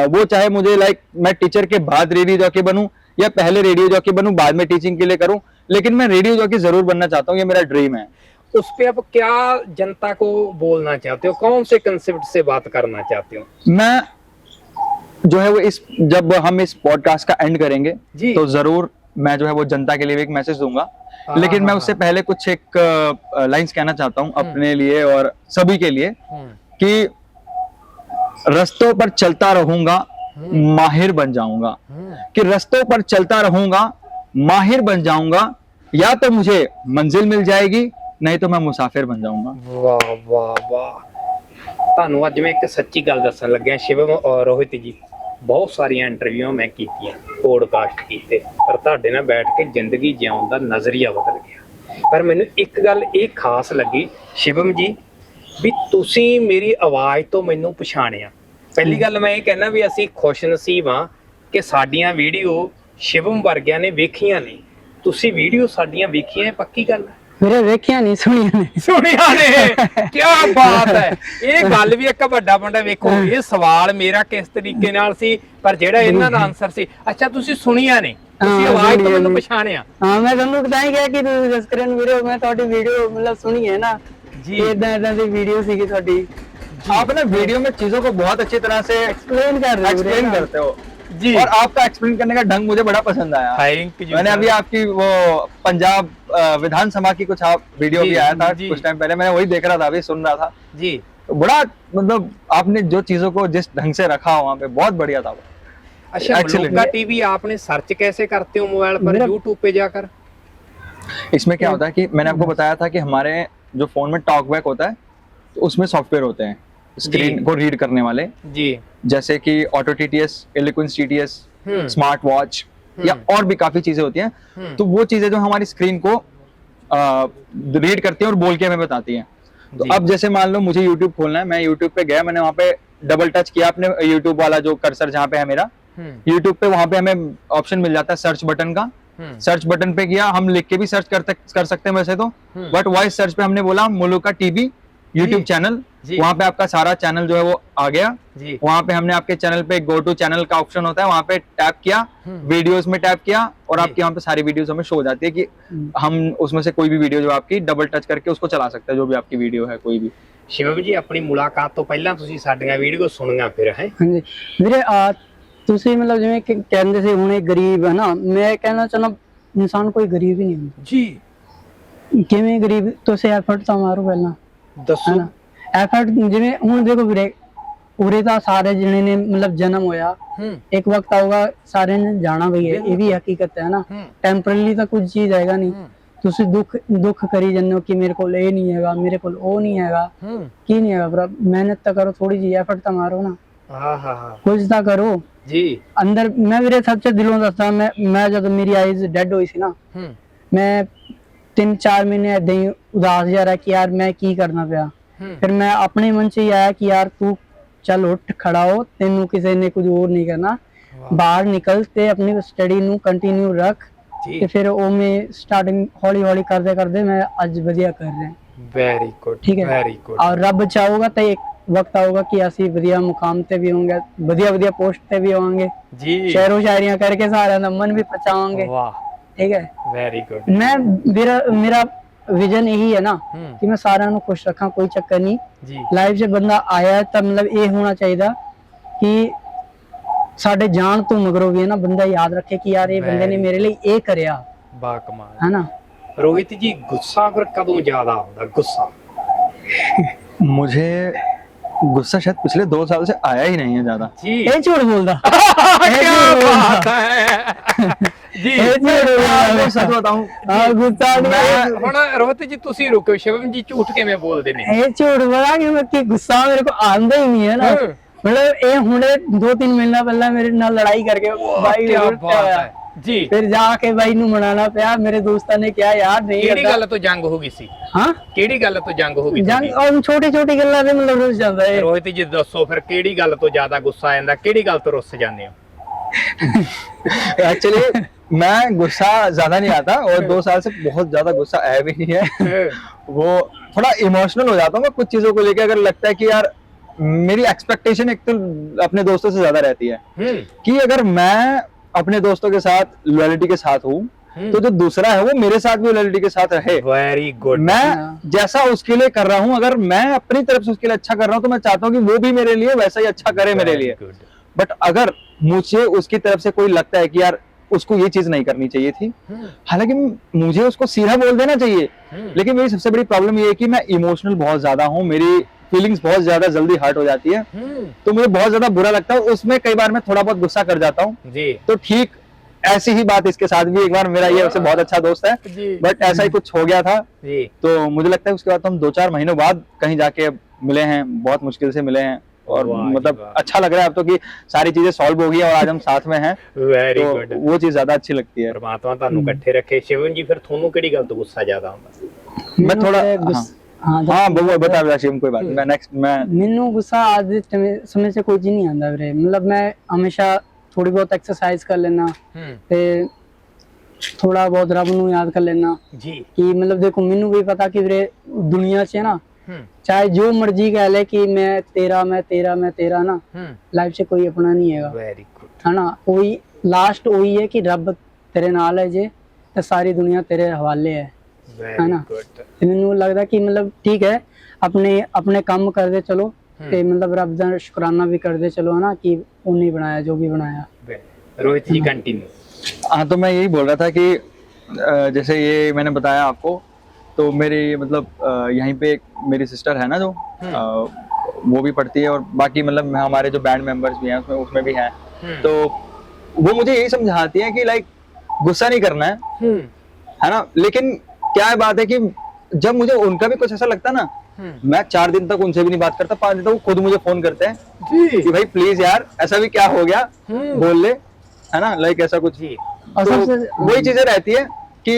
वो चाहे मुझे मैं टीचर के बाद रेडियो जॉकी बनूं या पहले रेडियो जॉकी बनूं बाद में टीचिंग के लिए करूं, लेकिन मैं रेडियो जॉकी जरूर बनना चाहता हूँ, ये मेरा ड्रीम है। उस पे आप क्या जनता को बोलना चाहते हो, कौन से कंसेप्ट से बात करना चाहते हो? मैं जो है वो जब हम इस पॉडकास्ट का एंड करेंगे तो जरूर मैं जो है वो जनता के लिए एक मैसेज दूंगा, लेकिन मैं उससे पहले कुछ एक लाइंस कहना चाहता हूँ अपने लिए और सभी के लिए कि रस्तों पर चलता रहूंगा माहिर बन जाऊंगा, कि रस्तों पर चलता रहूंगा माहिर बन जाऊंगा, या तो मुझे मंजिल मिल जाएगी नहीं तो मैं मुसाफिर बन जाऊंगा। वाह वाह वाह। ਤੁਹਾਨੂੰ ਅੱਜ ਮੈਂ ਇੱਕ ਸੱਚੀ ਗੱਲ ਦੱਸਣ ਲੱਗਿਆ ਸ਼ਿਵਮ ਔਰ ਰੋਹਿਤ ਜੀ, ਬਹੁਤ ਸਾਰੀਆਂ ਇੰਟਰਵਿਊਆਂ ਮੈਂ ਕੀਤੀਆਂ, ਪੋਡਕਾਸਟ ਕੀਤੇ, ਪਰ ਤੁਹਾਡੇ ਨਾਲ ਬੈਠ ਕੇ ਜ਼ਿੰਦਗੀ ਜਿਉਣ ਦਾ ਨਜ਼ਰੀਆ ਬਦਲ ਗਿਆ। ਪਰ ਮੈਨੂੰ ਇੱਕ ਗੱਲ ਇਹ ਖਾਸ ਲੱਗੀ ਸ਼ਿਵਮ ਜੀ ਵੀ ਤੁਸੀਂ ਮੇਰੀ ਆਵਾਜ਼ ਤੋਂ ਮੈਨੂੰ ਪਛਾਣਿਆ। ਪਹਿਲੀ ਗੱਲ ਮੈਂ ਇਹ ਕਹਿਣਾ ਵੀ ਅਸੀਂ ਖੁਸ਼ ਨਸੀਬ ਹਾਂ ਕਿ ਸਾਡੀਆਂ ਵੀਡੀਓ ਸ਼ਿਵਮ ਵਰਗਿਆਂ ਨੇ ਵੇਖੀਆਂ ਨੇ। ਤੁਸੀਂ ਵੀਡੀਓ ਸਾਡੀਆਂ ਵੇਖੀਆਂ, ਪੱਕੀ ਗੱਲ ਹੈ? मेरे वेखिया नहीं सुनिया ने क्या बात है। ये गल भी एक वड्डा बंदा वेखो, ये सवाल मेरा किस तरीके नाल सी पर जेड़ा इन्हां दा आंसर सी। अच्छा तुसी सुनिया ने ਤੁਸੀਂ ਆਵਾਜ਼ ਤੋਂ ਮੈਨੂੰ ਪਛਾਣਿਆ। ਹਾਂ ਮੈਂ ਤੁਹਾਨੂੰ ਤਾਂ ਹੀ ਕਿਹਾ ਕਿ ਤੁਸੀਂ ਜਸਕਰਨ ਵੀਡੀਓ, ਮੈਂ ਤੁਹਾਡੀ ਵੀਡੀਓ ਮਤਲਬ ਸੁਣੀ ਹੈ ਨਾ ਜੀ। ਇਦਾਂ ਦੀ ਵੀਡੀਓ ਸੀਗੀ ਤੁਹਾਡੀ। आप ना वीडियो में चीजों को बहुत अच्छी तरह से एक्सप्लेन करते हो जी, और आपका एक्सप्लेन करने का ढंग मुझे बड़ा पसंद आया। Thank you. मैंने अभी आपकी वो पंजाब विधानसभा की कुछ आप वीडियो जी, भी आया था जी। कुछ टाइम पहले, मैंने वही देख रहा था, अभी सुन रहा था। जी, तो बड़ा मतलब आपने जो चीजों को जिस ढंग से रखा वहाँ पे बहुत बढ़िया था वो। अच्छा Excellent। मलूका टीवी आपने सर्च कैसे करते हो मोबाइल पर, मेरा- यूट्यूब पे जाकर? इसमें क्या होता है कि मैंने आपको बताया था कि हमारे जो फोन में टॉक बैक होता है तो उसमें सॉफ्टवेयर होते हैं स्क्रीन को रीड करने वाले, जी, जैसे कि ऑटो टीटीएस, एलिक्वेंस टीटीएस, हम्म। स्मार्ट वॉच या और भी काफी चीजें होती हैं। हम्म। तो वो चीजें जो हमारी स्क्रीन को रीड करती हैं और बोल के हमें बताती हैं। तो जी। अब जैसे मान लो मुझे यूट्यूब खोलना है, मैं यूट्यूब पे गया, मैंने वहाँ पे डबल टच किया अपने यूट्यूब वाला जो कर्सर जहाँ पे है मेरा यूट्यूब पे, वहाँ पे हमें ऑप्शन मिल जाता है सर्च बटन का। सर्च बटन पे किया, हम लिख के भी सर्च कर सकते हैं वैसे तो, बट वॉइस सर्च पे हमने बोला मुलुका टीवी यूट्यूब चैनल, जी। वहाँ पे आपका सारा चैनल जो है वो आ गया। जी, वहाँ पे हमने आपके चैनल पे गो टू चैनल का ऑप्शन होता है, वहाँ पे टैप किया, वीडियोस में टैप किया और जी। आपकी वहाँ पे सारी वीडियोस हमें शो हो जाती है कि हम उसमें से कोई भी वीडियो जो आपकी डबल टच करके उसको चला सकते हैं, जो भी आपकी वीडियो है कोई भी। शिवम जी ਆਪਣੀ ਮੁਲਾਕਾਤ ਤੋਂ ਪਹਿਲਾਂ ਤੁਸੀਂ ਸਾਡੀਆਂ ਵੀਡੀਓ ਸੁਣੀਆਂ ਫਿਰ ਹੈ? ਹਾਂਜੀ ਵੀਰੇ ਤੁਸੀਂ ਮਤਲਬ ਜਿਵੇਂ ਕਿ ਕਹਿੰਦੇ ਸੀ ਹੁਣੇ ਗਰੀਬ ਹੈ ਨਾ, ਮੈਂ ਕਹਿਣਾ ਚਾਹੁੰਦਾ ਇਨਸਾਨ ਕੋਈ ਗਰੀਬ ਹੀ ਨਹੀਂ ਹੁੰਦਾ ਜੀ, ਕਿਵੇਂ ਗਰੀਬ, ਤੁਸੀਂ ਐਫਰਟ ਤਾਂ ਮਾਰੋ ਪਹਿਲਾਂ ਦੱਸੋ। ਹੈ ਨਾ। ਐਫਰਟ ਜਿਵੇਂ ਹੁਣ ਦੇਖੋ ਵੀਰੇ ਉਰੇ ਤਾਂ ਸਾਰੇ ਜਿਹਨੇ ਨੇ ਮਤਲਬ ਜਨਮ ਹੋਇਆ ਇੱਕ ਵਕਤ ਆਊਗਾ ਸਾਰਿਆਂ ਨੇ ਜਾਣਾ ਵੀ ਹੈ, ਇਹ ਵੀ ਹਕੀਕਤ ਹੈ ਨਾ। ਟੈਂਪਰੇਰੀ ਤਾਂ ਕੁਝ ਚੀਜ਼ ਆਏਗਾ ਨਹੀਂ। ਤੁਸੀਂ ਦੁੱਖ ਕਰੀ ਜਾਂਦੇ ਹੋ ਕਿ ਮੇਰੇ ਕੋਲ ਇਹ ਨਹੀਂ ਹੈਗਾ, ਮੇਰੇ ਕੋਲ ਉਹ ਨਹੀਂ ਹੈਗਾ, ਕੀ ਨਹੀਂ ਹੈਗਾ, ਪਰ ਮਿਹਨਤ ਤਾਂ ਕਰੋ, ਥੋੜੀ ਜਿਹੀ ਐਫਰਟ ਤਾਂ ਮਾਰੋ ਨਾ, ਕੁਝ ਤਾਂ ਕਰੋ ਜੀ। ਅੰਦਰ ਮੈਂ ਵੀਰੇ ਸੱਚੇ ਦਿਲੋਂ ਦੱਸਦਾ, ਮੈਂ ਜਦੋਂ ਮੇਰੀ ਆਈਜ਼ ਡੈਡ ਹੋਈ ਸੀ ਨਾ, ਮੈਂ 3-4 ਮਹੀਨੇ ਏਦਾਂ ਹੀ ਉਦਾਸ ਜਿਹਾ ਰਿਹਾ ਕਿ ਯਾਰ ਮੈਂ ਕੀ ਕਰਨਾ ਪਿਆ। ਫਿਰ ਮੈਂ ਆਪਣੇ ਮਨ 'ਚ ਹੀ ਆਇਆ ਕਿ ਯਾਰ ਤੂੰ ਚੱਲ ਉੱਠ ਖੜਾ ਹੋ, ਤੈਨੂੰ ਕਿਸੇ ਨੇ ਕੁਝ ਹੋਰ ਨਹੀਂ ਕਰਨਾ, ਬਾਹਰ ਨਿਕਲ ਤੇ ਆਪਣੀ ਸਟੱਡੀ ਨੂੰ ਕੰਟੀਨਿਊ ਰੱਖ। ਤੇ ਫਿਰ ਉਹ ਮੈਂ ਸਟਾਰਟਿੰਗ ਹੌਲੀ ਹੌਲੀ ਕਰਦੇ ਕਰਦੇ ਮੈਂ ਅੱਜ ਵਧੀਆ ਕਰ ਰਿਹਾ। ਵੈਰੀ ਗੁੱਡ, ਠੀਕ ਹੈ, ਵੈਰੀ ਗੁੱਡ। ਔਰ ਰੱਬ ਚਾਹੂਗਾ ਤਾਂ ਇੱਕ ਵਕਤ ਆਊਗਾ ਕਿ ਅਸੀਂ ਵਧੀਆ ਮੁਕਾਮ ਤੇ ਵੀ ਹੋਵਾਂਗੇ, ਵਧੀਆ ਪੋਸਟ ਤੇ ਵੀ ਹੋਵਾਂਗੇ ਜੀ, ਸ਼ਾਇਰੋ ਸ਼ਾਇਰੀਆਂ ਕਰਕੇ ਸਾਰਿਆਂ ਦਾ ਮਨ ਵੀ ਪਚਾਵਾਂਗੇ। ਵਾਹ, ਠੀਕ ਹੈ। Very good. ਮੈਂ ਮੇਰਾ ਵਿਜ਼ਨ ਇਹੀ ਹੈ ਨਾ ਕਿ ਮੈਂ ਸਾਰਿਆਂ ਨੂੰ ਖੁਸ਼ ਰੱਖਾਂ, ਕੋਈ ਚੱਕਰ ਨਹੀਂ। ਜੀ, ਲਾਈਫ 'ਚ ਬੰਦਾ ਆਇਆ ਤਾਂ ਮਤਲਬ ਇਹ ਹੋਣਾ ਚਾਹੀਦਾ ਕਿ ਸਾਡੇ ਜਾਣ ਤੋਂ ਮਗਰੋਂ ਵੀ ਹੈ ਨਾ ਬੰਦਾ ਯਾਦ ਰੱਖੇ ਕਿ ਯਾਰ ਇਹ ਬੰਦੇ ਨੇ ਮੇਰੇ ਲਈ ਇਹ ਕਰਿਆ, ਬਾ ਕਮਾਲ ਹੈ ਨਾ। ਰੋਹਿਤ ਜੀ ਗੁੱਸਾ ਫਿਰ ਕਦੋਂ ਜ਼ਿਆਦਾ ਆਉਂਦਾ? ਗੁੱਸਾ मुझे गुस्सा शायद पिछले 2 साल से आया ही नहीं है ज्यादा। जी, ਇਹ ਝੂਠ ਬੋਲਦਾ क्या बात है जी। ਇਹ ਝੂਠ ਬੋਲਦਾ। मैं सच बताऊं, ਹਾਂ ਗੁੱਸਾ ਨਹੀਂ, ਹੁਣ ਰੋਹਿਤ ਜੀ ਤੁਸੀਂ ਰੁਕੋ, ਸ਼ਿਵਮ ਜੀ ਝੂਠ ਕਿਵੇਂ ਬੋਲਦੇ ਨੇ? ਇਹ ਝੂਠ ਬੋਲਾ ਕਿ ਗੁੱਸਾ ਮੇਰੇ ਕੋ ਆਂਦਾ ਹੀ ਨਹੀਂ ਹੈ ਨਾ। ਮਤਲਬ ਇਹ ਹੁਣੇ 2-3 ਮਹੀਨਾ ਪਹਿਲਾਂ ਮੇਰੇ ਨਾਲ ਲੜਾਈ ਕਰਕੇ ਬਾਈ क्या ਉਲਟਿਆ बात ਹੋਇਆ। है जी। ਫਿਰ ਜਾ ਕੇ ਬਾਈ ਨੂੰ ਮਨਾਣਾ ਪਿਆ, ਮੇਰੇ ਦੋਸਤਾਂ ਨੇ ਕਿਹਾ ਯਾਰ ਨਹੀਂ ਕਿਹੜੀ ਕਰਦਾ। ਗੱਲ ਤੋਂ ਜੰਗ ਹੋ ਗਈ ਸੀ? ਹਾਂ ਕਿਹੜੀ ਗੱਲ ਤੋਂ ਜੰਗ ਹੋ ਗਈ ਜੰਗ ਤੁਹਾਡੀ? ਉਹ ਛੋਟੀ ਗੱਲਾਂ ਦੇ ਮਤਲਬ ਰੁੱਸ ਜਾਂਦਾ ਹੈ। ਰੋਹਿਤ ਜੀ ਦੱਸੋ ਫਿਰ ਕਿਹੜੀ ਗੱਲ ਤੋਂ ਜ਼ਿਆਦਾ ਗੁੱਸਾ ਆ ਜਾਂਦਾ, ਕਿਹੜੀ ਗੱਲ ਤੋਂ ਰੁੱਸ ਜਾਂਦੇ ਹੋ? एक्चुअली मैं गुस्सा ज्यादा नहीं आता और 2 साल से बहुत ज्यादा गुस्सा आया भी नहीं है। वो थोड़ा इमोशनल हो जाता हूँ मैं कुछ चीजों को लेकर, अगर लगता है कि यार मेरी एक्सपेक्टेशन एक तो अपने दोस्तों से ज्यादा रहती है कि अगर मैं अपने दोस्तों के साथ लॉयल्टी के साथ हूँ तो जो दूसरा है वो मेरे साथ भी लॉयल्टी के साथ रहे। Very good. मैं जैसा उसके लिए कर रहा हूँ, अगर मैं अपनी तरफ से उसके लिए अच्छा कर रहा हूँ तो मैं चाहता हूँ कि वो भी मेरे लिए वैसा ही अच्छा करे मेरे लिए। बट अगर मुझे उसकी तरफ से कोई लगता है कि यार उसको ये चीज नहीं करनी चाहिए थी, हालांकि मुझे उसको सीधा बोल देना चाहिए, लेकिन मेरी सबसे बड़ी प्रॉब्लम ये है कि मैं इमोशनल बहुत ज्यादा हूँ, मेरी फीलिंग्स बहुत ज्यादा जल्दी हर्ट हो जाती है, तो मुझे बहुत ज्यादा बुरा लगता है। उसमें कई बार मैं थोड़ा बहुत गुस्सा कर जाता हूँ। तो ठीक ऐसी ही बात इसके साथ भी एक बार, मेरा ये उससे बहुत अच्छा दोस्त है, बट ऐसा ही कुछ हो गया था। तो मुझे लगता है उसके बाद हम 2-4 महीनों बाद कहीं जाके मिले हैं, बहुत मुश्किल से मिले हैं, और मतलब अच्छा लग रहा है अब तो कि सारी चीजें सॉल्व हो गई और आज हम साथ में हैं। वेरी तो गुड। वो चीज ज्यादा अच्छी लगती है। परमात्मा ਤੁਹਾਨੂੰ ਇਕੱਠੇ ਰੱਖੇ। शिवन जी फिर ਤੁਹਾਨੂੰ ਕਿਹੜੀ ਗੱਲ ਤੋਂ ਗੁੱਸਾ ਜ਼ਿਆਦਾ ਆਉਂਦਾ? मैं थोड़ा हाँ बता शिवम, कोई बात नहीं। मैं नेक्स्ट ਮੈਨੂੰ ਗੁੱਸਾ ਅੱਜ ਦੇ ਸਮੇਂ से कोई चीज नहीं आंदा ਵੀਰੇ। मतलब मैं हमेशा थोड़ी बहुत एक्सरसाइज कर लेना ਤੇ ਥੋੜਾ ਬਹੁਤ ਰੱਬ ਨੂੰ ਯਾਦ ਕਰ ਲੈਣਾ ਜੀ ਕਿ मतलब देखो ਮੈਨੂੰ ਵੀ ਪਤਾ ਕਿ ਵੀਰੇ ਦੁਨੀਆ 'ਚ ਨਾ चाहे जो मर्जी कह ले कि मैं तेरा ना, लाइफ से कोई अपना नहीं है। Very good. है ना, वही लास्ट वही है कि रब ਤੇਰੇ ਨਾਲ ਹੈ ਜੇ ਤੇ ਸਾਰੀ ਦੁਨੀਆ ਤੇਰੇ ਹਵਾਲੇ ਹੈ ਵੈਰੀ ਨਾ? ਗੁੱਡ। ਤੇ ਮੈਨੂੰ ਲੱਗਦਾ ਕਿ ਮਤਲਬ ਠੀਕ ਹੈ ਆਪਣੇ ਆਪਣੇ ਕੰਮ ਕਰਦੇ ਚਲੋ ਤੇ ਮਤਲਬ ਰੱਬ ਦਾ ਸ਼ੁਕਰਾਨਾ ਵੀ ਕਰਦੇ ਚलो है ना कि उन्हें बनाया जो भी बनाया। रोहित जी कंटिन्यू। हाँ, तो मैं यही बोल रहा था कि जैसे ये मैंने बताया आपको, तो मेरी मतलब यहीं पे एक मेरी सिस्टर है ना जो वो भी पढ़ती है, और बाकी मतलब हमारे जो बैंड मेंबर्स भी हैं उसमें भी हैं, तो वो मुझे यही समझाती है कि लाइक गुस्सा नहीं करना है ना। लेकिन क्या है बात है कि जब मुझे उनका भी कुछ ऐसा लगता है ना, मैं 4 दिन तक उनसे भी नहीं बात करता, 5 दिन तक वो खुद मुझे फोन करते हैं कि भाई प्लीज यार ऐसा भी क्या हो गया, बोल ले, है ना, लाइक ऐसा कुछ। और तो सबसे वही चीजें रहती है कि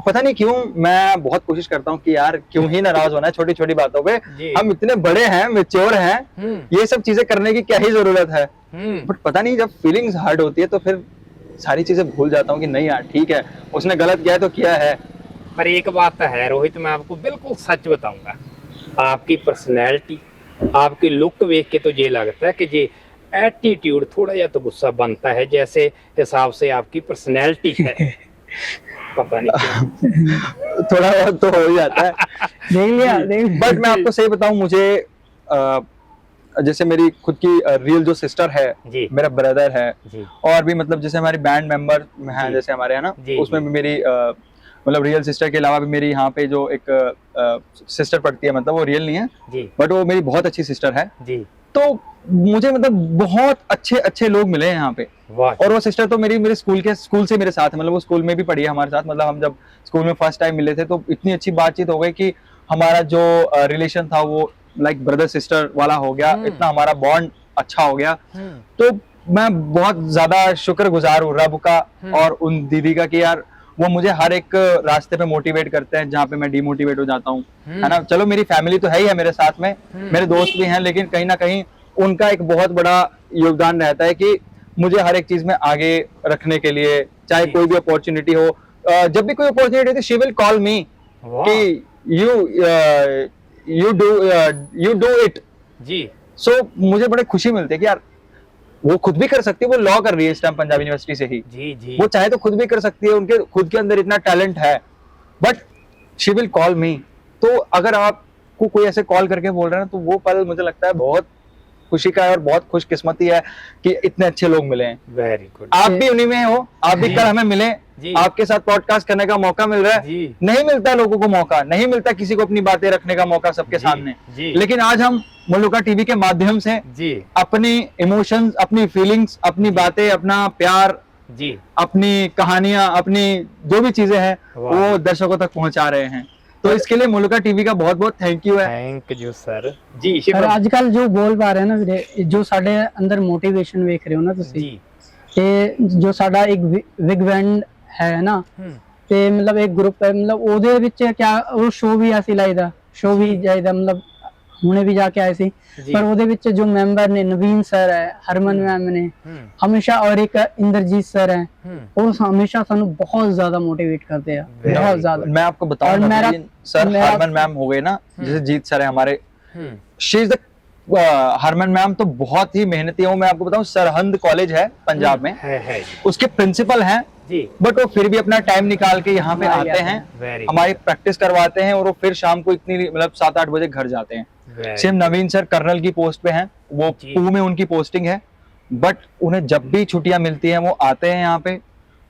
पता नहीं क्यों मैं बहुत कोशिश करता हूँ कि यार क्यों ही नाराज होना है छोटी छोटी बातों पे, हम इतने बड़े हैं, मैच्योर हैं, ये सब चीजें करने की क्या ही जरूरत है। बट पता नहीं जब फीलिंग्स हर्ट होती है तो फिर सारी चीजें भूल जाता हूँ कि नहीं यार ठीक है, उसने गलत किया है तो किया है। पर एक बात है रोहित, मैं आपको बिल्कुल सच बताऊंगा, आपकी पर्सनैलिटी, आपकी लुक देख के तो ये लगता है कि ये एटीट्यूड थोड़ा या तो गुस्सा बनता है जैसे हिसाब से आपकी पर्सनैलिटी है। पता नहीं क्यों। थोड़ा बहुत तो हो ही जाता है। देख लिया बट मैं आपको सही बताऊं, मुझे जैसे मेरी खुद की रियल जो सिस्टर है, जी, मेरा ब्रदर है, जी, और भी मतलब जैसे हमारी बैंड मेंबर हैं जी, जैसे हमारे, है ना, जी, उसमें भी मेरी मतलब रियल सिस्टर के अलावा भी मेरी यहाँ पे जो एक सिस्टर पढ़ती है, मतलब वो रियल नहीं है जी, बट वो मेरी बहुत अच्छी सिस्टर है। जी, तो मुझे मतलब बहुत अच्छे अच्छे लोग मिले हैं यहाँ पे, वाह। और वो सिस्टर तो मेरे स्कूल से मेरे साथ है, मतलब वो स्कूल में भी पढ़ी है हमारे साथ, मतलब हम जब स्कूल में फर्स्ट टाइम मिले थे तो इतनी अच्छी बातचीत हो गई कि हमारा जो रिलेशन था वो लाइक ब्रदर सिस्टर वाला हो गया, इतना हमारा बॉन्ड अच्छा हो गया। तो मैं बहुत ज्यादा शुक्रगुजार हूँ रब का और उन दीदी का कि यार वो मुझे हर एक रास्ते पे मोटिवेट करते हैं जहाँ पे मैं डिमोटिवेट हो जाता हूँ, है ना। चलो मेरी फैमिली तो है ही है मेरे साथ में, मेरे दोस्त भी हैं, लेकिन कहीं ना कहीं उनका एक बहुत बड़ा योगदान रहता है कि मुझे हर एक चीज में आगे रखने के लिए, चाहे कोई भी अपॉर्चुनिटी हो, जब भी कोई अपॉर्चुनिटी होती है शी विल कॉल मी कि यू डू इट। जी। सो मुझे बड़े खुशी मिलती है कि यार वो खुद भी कर सकती है, वो लॉ कर रही है इस टाइम पंजाब यूनिवर्सिटी से ही, जी, जी, वो चाहे तो खुद भी कर सकती है, उनके खुद के अंदर इतना टैलेंट है, बट शी विल कॉल मी। तो अगर आपको कोई ऐसे कॉल करके बोल रहा है तो वो पल मुझे लगता है बहुत खुशी का है और बहुत खुशकिस्मती है कि इतने अच्छे लोग मिले हैं। Very good. आप भी उन्हीं में हो, आप भी कल हमें मिले, जी, आपके साथ पॉडकास्ट करने का मौका मिल रहा है। जी, नहीं मिलता लोगों को मौका, नहीं मिलता किसी को अपनी बातें रखने का मौका सबके सामने, जी, लेकिन आज हम मलुका टीवी के माध्यम से जी, अपनी इमोशंस, अपनी फीलिंग्स, अपनी बातें, अपना प्यार, जी, अपनी कहानियां, अपनी जो भी चीजें हैं वाह। वो दर्शकों तक पहुंचा रहे हैं। तो इसके लिए मलुका टीवी का बहुत बहुत थैंक यू है। Thank you sir. जी और शिवम आजकल जो बोल पा रहे हैं ना ਵੀਰੇ, जो ਸਾਡੇ ਅੰਦਰ ਮੋਟੀਵੇਸ਼ਨ ਵੇਖ ਰਹੇ ਹੋ ਨਾ ਤੁਸੀਂ, जी, ਤੇ ਜੋ ਸਾਡਾ ਇੱਕ ਬਿਗ ਬੈਂਡ ਹੈ ਨਾ, ਤੇ ਮਤਲਬ ਇੱਕ ਗਰੁੱਪ ਹੈ, ਮਤਲਬ ਉਹਦੇ ਵਿੱਚ ਕਿਆ ਉਹ ਸ਼ੋਅ ਵੀ ਅਸੀਂ ਲਾਈਦਾ, ਸ਼ੋਅ ਵੀ ਜਾਈਦਾ, ਮਤਲਬ ਹੁਣੇ ਵੀ ਜਾ ਕੇ ਆਏ ਸੀ, जी, ਪਰ ਉਹਦੇ ਵਿੱਚ ਜੋ ਮੈਂਬਰ ਨੇ ਨਵੀਨ ਸਰ ਹੈ, ਹਰਮਨ ਮੈਮ ਨੇ ਹਮੇਸ਼ਾ, और एक इंद्रजीत सर है, वो हमेशा सानू बहुत ज्यादा मोटिवेट करते हैं, बहुत ज्यादा। मैं आपको बताऊं और मेरा- नवीन सर, मेरा- हरमन मैम हो गए ना, जैसे जीत सर है हमारे, she is the Harman ma'am तो बहुत ही मेहनती है। वो मैं आपको बताऊं सरहंद कॉलेज है पंजाब में, है उसके प्रिंसिपल हैं, जी, बट वो फिर भी अपना टाइम निकाल के यहाँ पे हमारे आते आते हैं, वेरी हमारी प्रैक्टिस करवाते हैं, और वो फिर शाम को इतनी मतलब 7-8 बजे घर जाते हैं। सेम नवीन सर कर्नल की पोस्ट पे हैं, वो जी। पू में उनकी पोस्टिंग है, बट उन्हें जब भी छुट्टियां मिलती हैं वो आते हैं यहाँ पे,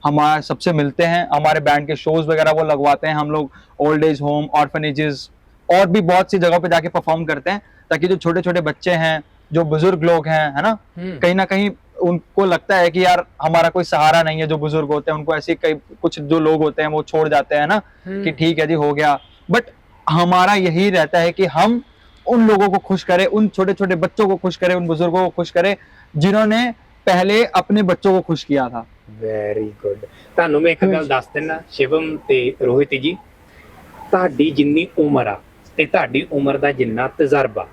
हमारे सबसे मिलते हैं, हमारे बैंड के शोज वगैरह वो लगवाते हैं, हम लोग ओल्ड एज होम, ऑर्फनेजेस और भी बहुत सी जगहों पे जाके परफॉर्म करते हैं, ताकि जो छोटे छोटे बच्चे हैं, जो बुजुर्ग लोग हैं, है ना, कहीं ना कहीं उनको लगता है कि यार हमारा कोई सहारा नहीं है। जो बुजुर्ग होते हैं उनको ऐसे कई कुछ जो लोग होते हैं वो छोड़ जाते हैं ना, कि ठीक है जी हो गया, बट हमारा यही रहता है कि हम उन लोगों को खुश करें, उन छोटे छोटे बच्चों को खुश करें, उन बुजुर्गों को खुश करें जिन्होंने पहले अपने बच्चों को खुश किया था। Very good. ਤੁਹਾਨੂੰ ਮੈਂ ਇੱਕ ਗੱਲ ਦੱਸ ਦਿੰਦਾ ਸ਼ਿਵਮ ਤੇ ਰੋਹਿਤ ਜੀ, ਤੁਹਾਡੀ ਜਿੰਨੀ ਉਮਰ ਆ ਤੇ ਤੁਹਾਡੀ ਉਮਰ ਦਾ ਜਿੰਨਾ ਤਜਰਬਾ,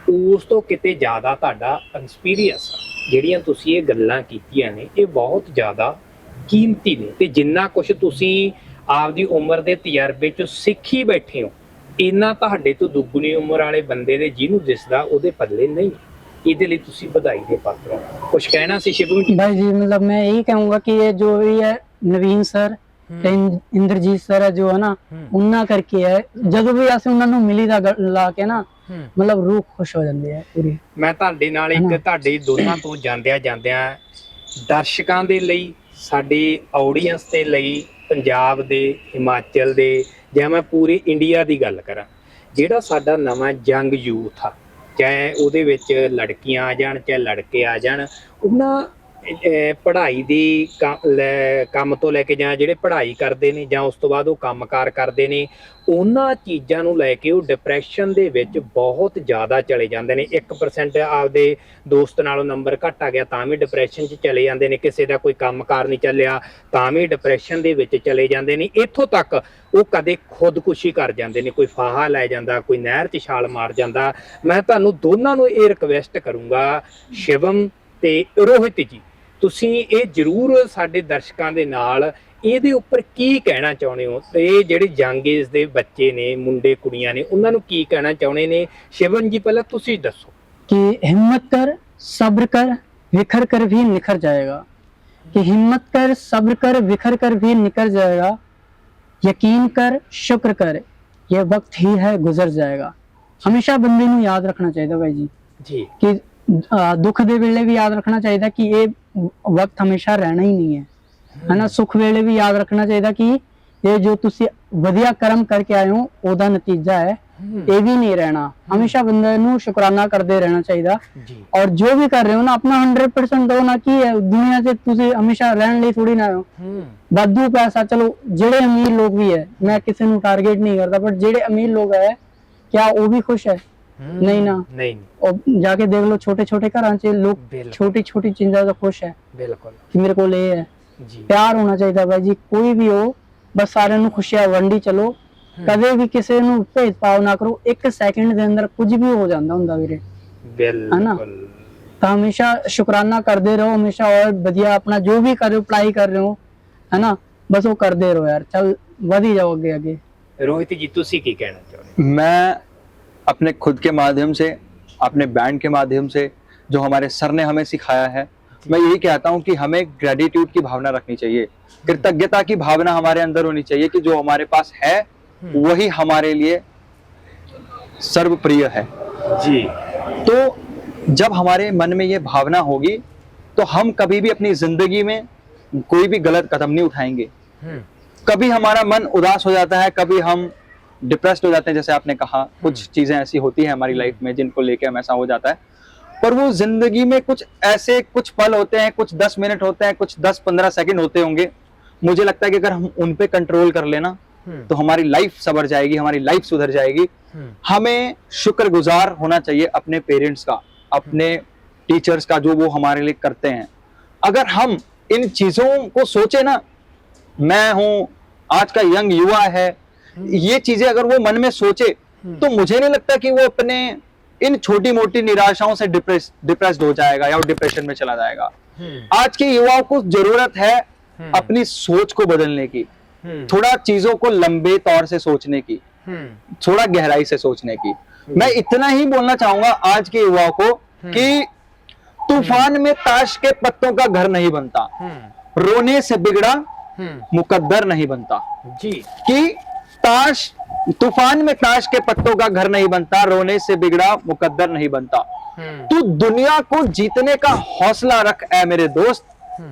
ਉਸ ਤੋਂ ਕਿਤੇ ਜ਼ਿਆਦਾ ਤੁਹਾਡਾ ਐਕਸਪੀਰੀਅੰਸ ਆ। ਜਿਹੜੀਆਂ ਤੁਸੀਂ ਇਹ ਗੱਲਾਂ ਕੀਤੀਆਂ ਨੇ ਇਹ ਬਹੁਤ ਜ਼ਿਆਦਾ ਕੀਮਤੀ ਨੇ, ਤੇ ਜਿੰਨਾ ਕੁਝ ਤੁਸੀਂ ਆਪਦੀ ਉਮਰ ਦੇ ਤਜਰਬੇ ਚੋਂ ਸਿੱਖੀ ਬੈਠੇ ਹੋ, ਇੰਨਾ ਤੁਹਾਡੇ ਤੋਂ ਦੁੱਗਣੀ ਉਮਰ ਵਾਲੇ ਬੰਦੇ ਦੇ ਜਿਹਨੂੰ ਦਿਸਦਾ ਉਹਦੇ ਪੱਲੇ ਨਹੀਂ। ਇਹਦੇ ਲਈ ਤੁਸੀਂ ਵਧਾਈ ਦੇ ਪਾਤਰ ਹੋ। ਕੁਝ ਕਹਿਣਾ ਸੀ ਸ਼ਿਵਮ ਜੀ? भाई जी मतलब मैं यही कहूंगा कि ये जो भी है ਨਵੀਨ ਸਰ ਤੇ ਇੰਦਰਜੀਤ ਸਰ ਹੈ ਜੋ ਹੈ ਨਾ, ਉਹਨਾਂ ਕਰਕੇ ਹੈ। ਜਦੋਂ ਵੀ ਅਸੀਂ ਉਹਨਾਂ ਨੂੰ ਮਿਲੀ ਦਾ ਲਾ ਕੇ ਨਾ, ਮਤਲਬ ਰੂਹ ਖੁਸ਼ ਹੋ ਜਾਂਦੀ ਹੈ ਪੂਰੀ। ਮੈਂ ਤੁਹਾਡੇ ਨਾਲ ਇੱਕ ਤੁਹਾਡੇ ਦੋਨਾਂ ਤੋਂ ਜਾਂਦਿਆਂ ਦਰਸ਼ਕਾਂ ਦੇ ਲਈ, ਸਾਡੀ ਆਡੀਅנס ਦੇ ਲਈ, ਪੰਜਾਬ ਦੇ, ਹਿਮਾਚਲ ਦੇ, ਜਾਂ ਮੈਂ ਪੂਰੇ ਇੰਡੀਆ ਦੀ ਗੱਲ ਕਰਾਂ, ਜਿਹੜਾ ਸਾਡਾ ਨਵਾਂ ਯੰਗ ਯੂਥ ਆ, ਚਾਹੇ ਉਹਦੇ ਵਿੱਚ ਲੜਕੀਆਂ ਆ ਜਾਣ ਚਾਹੇ ਲੜਕੇ ਆ ਜਾਣ, ਉਹਨਾਂ ਪੜ੍ਹਾਈ ਦੀ ਕੰਮ ਤੋਂ ਲੈ ਕੇ ਜਾਂ ਜਿਹੜੇ ਪੜ੍ਹਾਈ ਕਰਦੇ ਨੇ ਜਾਂ ਉਸ ਤੋਂ ਬਾਅਦ ਉਹ ਕੰਮਕਾਰ ਕਰਦੇ ਨੇ, ਉਹਨਾਂ ਚੀਜ਼ਾਂ ਨੂੰ ਲੈ ਕੇ ਉਹ ਡਿਪਰੈਸ਼ਨ ਦੇ ਵਿੱਚ ਬਹੁਤ ਜ਼ਿਆਦਾ ਚਲੇ ਜਾਂਦੇ ਨੇ। 1% ਆਪਦੇ ਦੋਸਤ ਨਾਲੋਂ ਨੰਬਰ ਘੱਟ ਆ ਗਿਆ ਤਾਂ ਵੀ ਡਿਪਰੈਸ਼ਨ 'ਚ ਚਲੇ ਜਾਂਦੇ ਨੇ, ਕਿਸੇ ਦਾ ਕੋਈ ਕੰਮਕਾਰ ਨਹੀਂ ਚੱਲਿਆ ਤਾਂ ਵੀ ਡਿਪਰੈਸ਼ਨ ਦੇ ਵਿੱਚ ਚਲੇ ਜਾਂਦੇ ਨੇ। ਇੱਥੋਂ ਤੱਕ ਉਹ ਕਦੇ ਖੁਦਕੁਸ਼ੀ ਕਰ ਜਾਂਦੇ ਨੇ, ਕੋਈ ਫਾਹਾ ਲੈ ਜਾਂਦਾ, ਕੋਈ ਨਹਿਰ 'ਚ ਛਾਲ ਮਾਰ ਜਾਂਦਾ। ਮੈਂ ਤੁਹਾਨੂੰ ਦੋਨਾਂ ਨੂੰ ਇਹ ਰਿਕਵੈਸਟ ਕਰੂੰਗਾ, ਸ਼ਿਵਮ ਤੇ ਰੋਹਿਤ ਜੀ, ਤੁਸੀਂ ਇਹ ਜ਼ਰੂਰ ਸਾਡੇ ਦਰਸ਼ਕਾਂ ਦੇ ਨਾਲ ਇਹਦੇ ਉੱਪਰ ਕੀ ਕਹਿਣਾ ਚਾਹੁੰਦੇ ਹੋ, ਤੇ ਇਹ ਜਿਹੜੇ ਯੰਗ ਏਜ ਦੇ ਬੱਚੇ ਨੇ, ਮੁੰਡੇ ਕੁੜੀਆਂ ਨੇ, ਉਹਨਾਂ ਨੂੰ ਕੀ ਕਹਿਣਾ ਚਾਹੁੰਦੇ ਨੇ? ਸ਼ਿਵਮ ਜੀ ਪਹਿਲਾਂ ਤੁਸੀਂ ਦੱਸੋ। कि हिम्मत कर, सब्र कर, बिखर कर भी निखर जाएगा। कि हिम्मत कर, सब्र कर, बिखर कर भी निखर जाएगा। यकीन कर, शुक्र कर, ये वक्त ही है गुजर जाएगा। हमेशा बंदे ਨੂੰ याद रखना चाहिए भाई जी कि दुख ਦੇ ਵੇਲੇ ਵੀ याद रखना चाहिए कि ये वक्त हमेशा रहना ही नहीं है ना। सुख ਵੇਲੇ ਵੀ याद रखना चाहिए कि ये जो ਤੁਸੀਂ ਵਧੀਆ ਕਰਮ ਕਰਕੇ ਆਏ ਹੋ ਉਹਦਾ ਨਤੀਜਾ ਹੈ, ਇਹ ਵੀ ਨਹੀਂ ਰਹਿਣਾ। ਹਮੇਸ਼ਾ ਬੰਦੇ ਨੂੰ ਸ਼ੁਕਰਾਨਾ ਕਰਦੇ ਰਹਿਣਾ ਚਾਹੀਦਾ ਔਰ ਜੋ ਵੀ ਕਰ ਰਹੇ ਹੋ ਨਾ ਆਪਣਾ 100% ਦੋ ਨਾ। ਕੀ ਹੈ ਦੁਨੀਆ 'ਚ ਤੁਸੀਂ ਹਮੇਸ਼ਾ ਰਹਿਣ ਲਈ ਥੋੜੀ ਨਾ ਹੋ। ਵਾਧੂ ਪੈਸਾ, ਚਲੋ ਜਿਹੜੇ ਅਮੀਰ ਲੋਕ ਵੀ ਹੈ, ਮੈਂ ਕਿਸੇ ਨੂੰ ਟਾਰਗੇਟ ਨਹੀਂ ਕਰਦਾ, ਪਰ ਜਿਹੜੇ ਅਮੀਰ ਲੋਕ ਹੈ क्या वो भी खुश है? नहीं ना, नहीं। और जाके देख लो छोटे छोटे घर लोग छोटी छोटी चीज़ों से खुश है। बिल्कुल कि मेरे को ये है जी। प्यार होना चाहिए भाई जी, कोई भी हो, बस सारे ਨੂੰ ਖੁਸ਼ੀਆਂ ਵੰਡੀ ਚਲੋ। ਕਦੇ ਵੀ ਕਿਸੇ ਨੂੰ ਭੇਦਭਾਵ ਨਾ ਕਰੋ। 1 ਸੈਕਿੰਡ ਦੇ ਅੰਦਰ ਕੁਝ ਵੀ ਹੋ ਜਾਂਦਾ ਹੁੰਦਾ ਵੀਰੇ, ਬਿਲਕੁਲ। ਤਾਂ ਹਮੇਸ਼ਾ ਸ਼ੁਕਰਾਨਾ ਕਰਦੇ ਰਹੋ ਹਮੇशा, और ਵਧੀਆ ਆਪਣਾ ਜੋ ਵੀ ਕਰ ਰਹੇ ਹੋ, ਪੜ੍ਹਾਈ ਕਰ ਰਹੇ ਹੋ, है ना, बस वो करते रहो यार, चल वधी जाओ आगे आगे। रोहित जी तुसी की कहना चाहते? मैं अपने खुद के माध्यम से, अपने बैंड के माध्यम से, जो हमारे सर ने हमें सिखाया है, मैं यही कहता हूँ कि हमें ग्रेटिट्यूड की भावना रखनी चाहिए, कृतज्ञता की भावना हमारे अंदर होनी चाहिए कि जो हमारे पास है वही हमारे लिए सर्वप्रिय है जी। तो जब हमारे मन में ये भावना होगी तो हम कभी भी अपनी जिंदगी में कोई भी गलत कदम नहीं उठाएंगे। कभी हमारा मन उदास हो जाता है, कभी हम डिप्रेस्ड हो जाते हैं, जैसे आपने कहा कुछ चीजें ऐसी होती हैं हमारी लाइफ में जिनको लेके हम ऐसा हो जाता है, पर वो जिंदगी में कुछ ऐसे कुछ पल होते हैं, कुछ 10 मिनट होते हैं, कुछ 10-15 सेकंड होते होंगे, मुझे लगता है कि अगर हम उन पे कंट्रोल कर लेना तो हमारी लाइफ संवर जाएगी, हमारी लाइफ सुधर जाएगी। हमें शुक्रगुजार होना चाहिए अपने पेरेंट्स का, अपने टीचर्स का, जो वो हमारे लिए करते हैं। अगर हम इन चीजों को सोचे ना, मैं हूं, आज का यंग युवा है, ये चीजें अगर वो मन में सोचे तो मुझे नहीं लगता कि वो अपने इन छोटी मोटी निराशाओं से डिप्रेस्ड हो जाएगा या वो डिप्रेशन में चला जाएगा। आज के युवाओं को जरूरत है अपनी सोच को बदलने की, थोड़ा चीजों को लंबे तौर से सोचने की, थोड़ा गहराई से सोचने की। मैं इतना ही बोलना चाहूंगा आज के युवाओं को कि तूफान में ताश के पत्तों का घर नहीं बनता, रोने से बिगड़ा मुकद्दर नहीं बनता जी। कि ताश, तूफान में ताश के पत्तों का घर नहीं बनता, रोने से बिगड़ा मुकद्दर नहीं बनता। तू दुनिया को जीतने का हौसला रख ऐ मेरे दोस्त,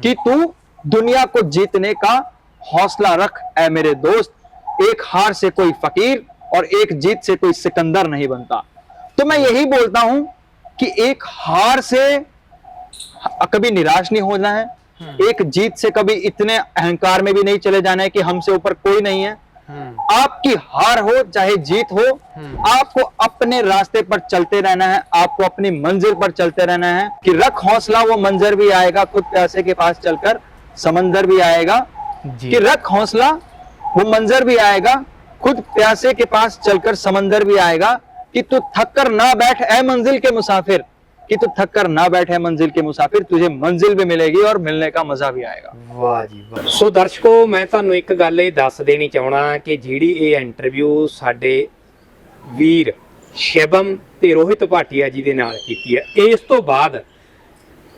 कि तू दुनिया को जीतने का हौसला रख ऐ मेरे दोस्त। एक हार से कोई फकीर और एक जीत से कोई सिकंदर नहीं बनता। तो मैं यही बोलता हूं कि एक हार से कभी निराश नहीं होना है, एक जीत से कभी इतने अहंकार में भी नहीं चले जाना है कि हमसे ऊपर कोई नहीं है। आपकी हार हो चाहे जीत हो, आपको अपने रास्ते पर चलते रहना है, आपको अपनी मंजिल पर चलते रहना है। कि रख हौसला वो मंजर भी आएगा, खुद प्यासे के पास चलकर समंदर भी आएगा। कि रख हौसला वो मंजर भी आएगा, खुद प्यासे के पास चलकर समंदर भी आएगा। कि तू थक कर ना बैठ ऐ मंजिल के मुसाफिर, कि तू थक कर ना बैठे मंजिल के मुसाफिर, तुझे मंजिल भी मिलेगी और मिलने का मजा भी आएगा। वाह जी वाह। सो दर्शकों, मैं ਤੁਹਾਨੂੰ ਇੱਕ ਗੱਲ ਇਹ ਦੱਸ ਦੇਣੀ ਚਾਹਣਾ ਕਿ ਜਿਹੜੀ ਇਹ ਇੰਟਰਵਿਊ ਸਾਡੇ ਵੀਰ ਸ਼ਿਵਮ ਤੇ ਰੋਹਿਤ ਭਾਟੀਆ ਜੀ ਦੇ ਨਾਲ ਕੀਤੀ ਹੈ, ਇਸ ਤੋਂ ਬਾਅਦ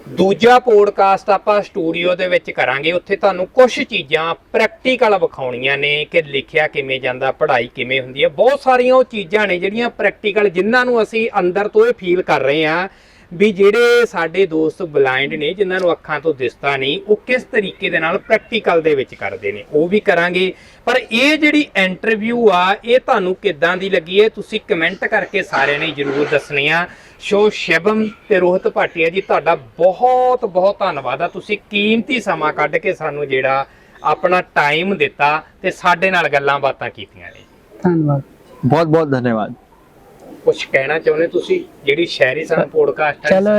ਦੂਜਾ ਪੋਡਕਾਸਟ ਆਪਾਂ ਸਟੂਡੀਓ ਦੇ ਵਿੱਚ ਕਰਾਂਗੇ, ਉੱਥੇ ਤੁਹਾਨੂੰ ਕੁਝ ਚੀਜ਼ਾਂ ਪ੍ਰੈਕਟੀਕਲ ਵਿਖਾਉਣੀਆਂ ਨੇ ਕਿ ਲਿਖਿਆ ਕਿਵੇਂ ਜਾਂਦਾ, ਪੜ੍ਹਾਈ ਕਿਵੇਂ ਹੁੰਦੀ ਹੈ। ਬਹੁਤ ਸਾਰੀਆਂ ਉਹ ਚੀਜ਼ਾਂ ਨੇ ਜਿਹੜੀਆਂ ਪ੍ਰੈਕਟੀਕਲ, ਜਿਨ੍ਹਾਂ ਨੂੰ ਅਸੀਂ ਅੰਦਰ ਤੋਂ ਇਹ ਫੀਲ ਕਰ ਰਹੇ ਹਾਂ ਵੀ ਜਿਹੜੇ ਸਾਡੇ ਦੋਸਤ ਬਲਾਈਂਡ ਨੇ, ਜਿਨ੍ਹਾਂ ਨੂੰ ਅੱਖਾਂ ਤੋਂ ਦਿਸਦਾ ਨਹੀਂ, ਉਹ ਕਿਸ ਤਰੀਕੇ ਦੇ ਨਾਲ ਪ੍ਰੈਕਟੀਕਲ ਦੇ ਵਿੱਚ ਕਰਦੇ ਨੇ, ਉਹ ਵੀ ਕਰਾਂਗੇ। ਪਰ ਇਹ ਜਿਹੜੀ ਇੰਟਰਵਿਊ ਆ, ਇਹ ਤੁਹਾਨੂੰ ਕਿੱਦਾਂ ਦੀ ਲੱਗੀ ਹੈ, ਤੁਸੀਂ ਕਮੈਂਟ ਕਰਕੇ ਸਾਰਿਆਂ ਨੇ ਜ਼ਰੂਰ ਦੱਸਣੀ ਆ। ਸੋ ਸ਼ਿਵਮ ਤੇ ਰੋਹਿਤ ਭਾਟੀਆ ਜੀ, ਤੁਹਾਡਾ ਬਹੁਤ ਬਹੁਤ ਧੰਨਵਾਦ ਆ। ਤੁਸੀਂ ਕੀਮਤੀ ਸਮਾਂ ਕੱਢ ਕੇ ਸਾਨੂੰ ਜਿਹੜਾ ਆਪਣਾ ਟਾਈਮ ਦਿੱਤਾ ਤੇ ਸਾਡੇ ਨਾਲ ਗੱਲਾਂ ਬਾਤਾਂ ਕੀਤੀਆਂ ਨੇ। धन्यवाद। बहुत बहुत धन्यवाद। ਕੁਝ ਕਹਿਣਾ ਚਾਹੁੰਦੇ ਤੁਸੀਂ ਜਿਹੜੀ ਸ਼ਹਿਰੀ ਸਾਨੂੰ ਪੋਡਕਾਸਟ चलो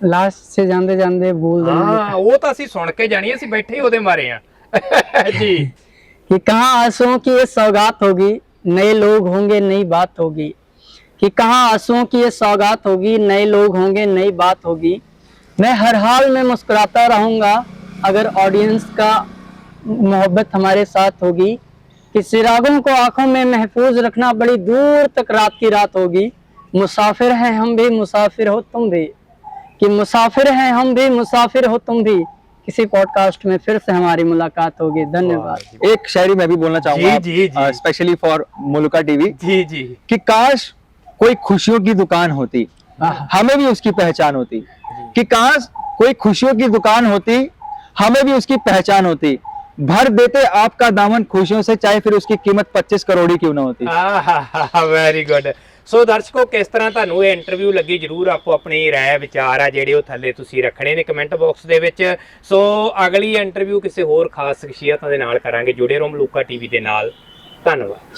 लास्ट से जानते जानते बोल देंगे ਹਾਂ, ਉਹ ਤਾਂ ਅਸੀਂ ਸੁਣ ਕੇ ਜਾਣੀ, ਅਸੀਂ ਬੈਠੇ ਹੀ ਉਹਦੇ ਮਾਰੇ ਆ ਜੀ। कि कहाँ आंसुओं की ये सौगात होगी, नए लोग होंगे, नई बात होगी। कि कहाँ आंसुओं की ये सौगात होगी, नए लोग होंगे, नई बात होगी। मैं हर हाल में मुस्कुराता रहूँगा अगर ऑडियंस का मोहब्बत हमारे साथ होगी। कि चिरागों को आंखों में महफूज रखना बड़ी दूर तक रात की रात होगी। मुसाफिर हैं हम भी, मुसाफिर हो तुम भी। कि मुसाफिर हैं हम भी, मुसाफिर हो तुम भी। किसी पॉडकास्ट में फिर से हमारी मुलाकात होगी। धन्यवाद। एक शायरी मैं भी बोलना चाहूंगा, जी, जी। स्पेशली फॉर मुल्का टीवी, जी जी। कि काश कोई खुशियों की दुकान होती, हमें भी उसकी पहचान होती। कि काश कोई खुशियों की दुकान होती, हमें भी उसकी पहचान होती। भर देते आपका दामन खुशियों से, चाहे फिर उसकी कीमत 25 करोड़ ही क्यों ना होती। Very good. ਸੋ ਦਰਸ਼ਕੋ, ਕਿਸ ਤਰ੍ਹਾਂ ਤੁਹਾਨੂੰ ਇਹ ਇੰਟਰਵਿਊ ਲੱਗੀ, ਜਰੂਰ ਆਪੋ ਆਪਣੀ ਰਾਏ ਵਿਚਾਰ ਆ ਜਿਹੜੇ ਉਹ ਥੱਲੇ ਤੁਸੀਂ ਰੱਖਣੇ ਨੇ ਕਮੈਂਟ ਬਾਕਸ ਦੇ ਵਿੱਚ। ਸੋ ਅਗਲੀ ਇੰਟਰਵਿਊ ਕਿਸੇ ਹੋਰ ਖਾਸ ਸ਼ਖਸੀਅਤਾਂ ਦੇ ਨਾਲ ਕਰਾਂਗੇ। ਜੁੜੇ ਰਹੋ ਮਲੂਕਾ ਟੀਵੀ ਦੇ ਨਾਲ। ਧੰਨਵਾਦ।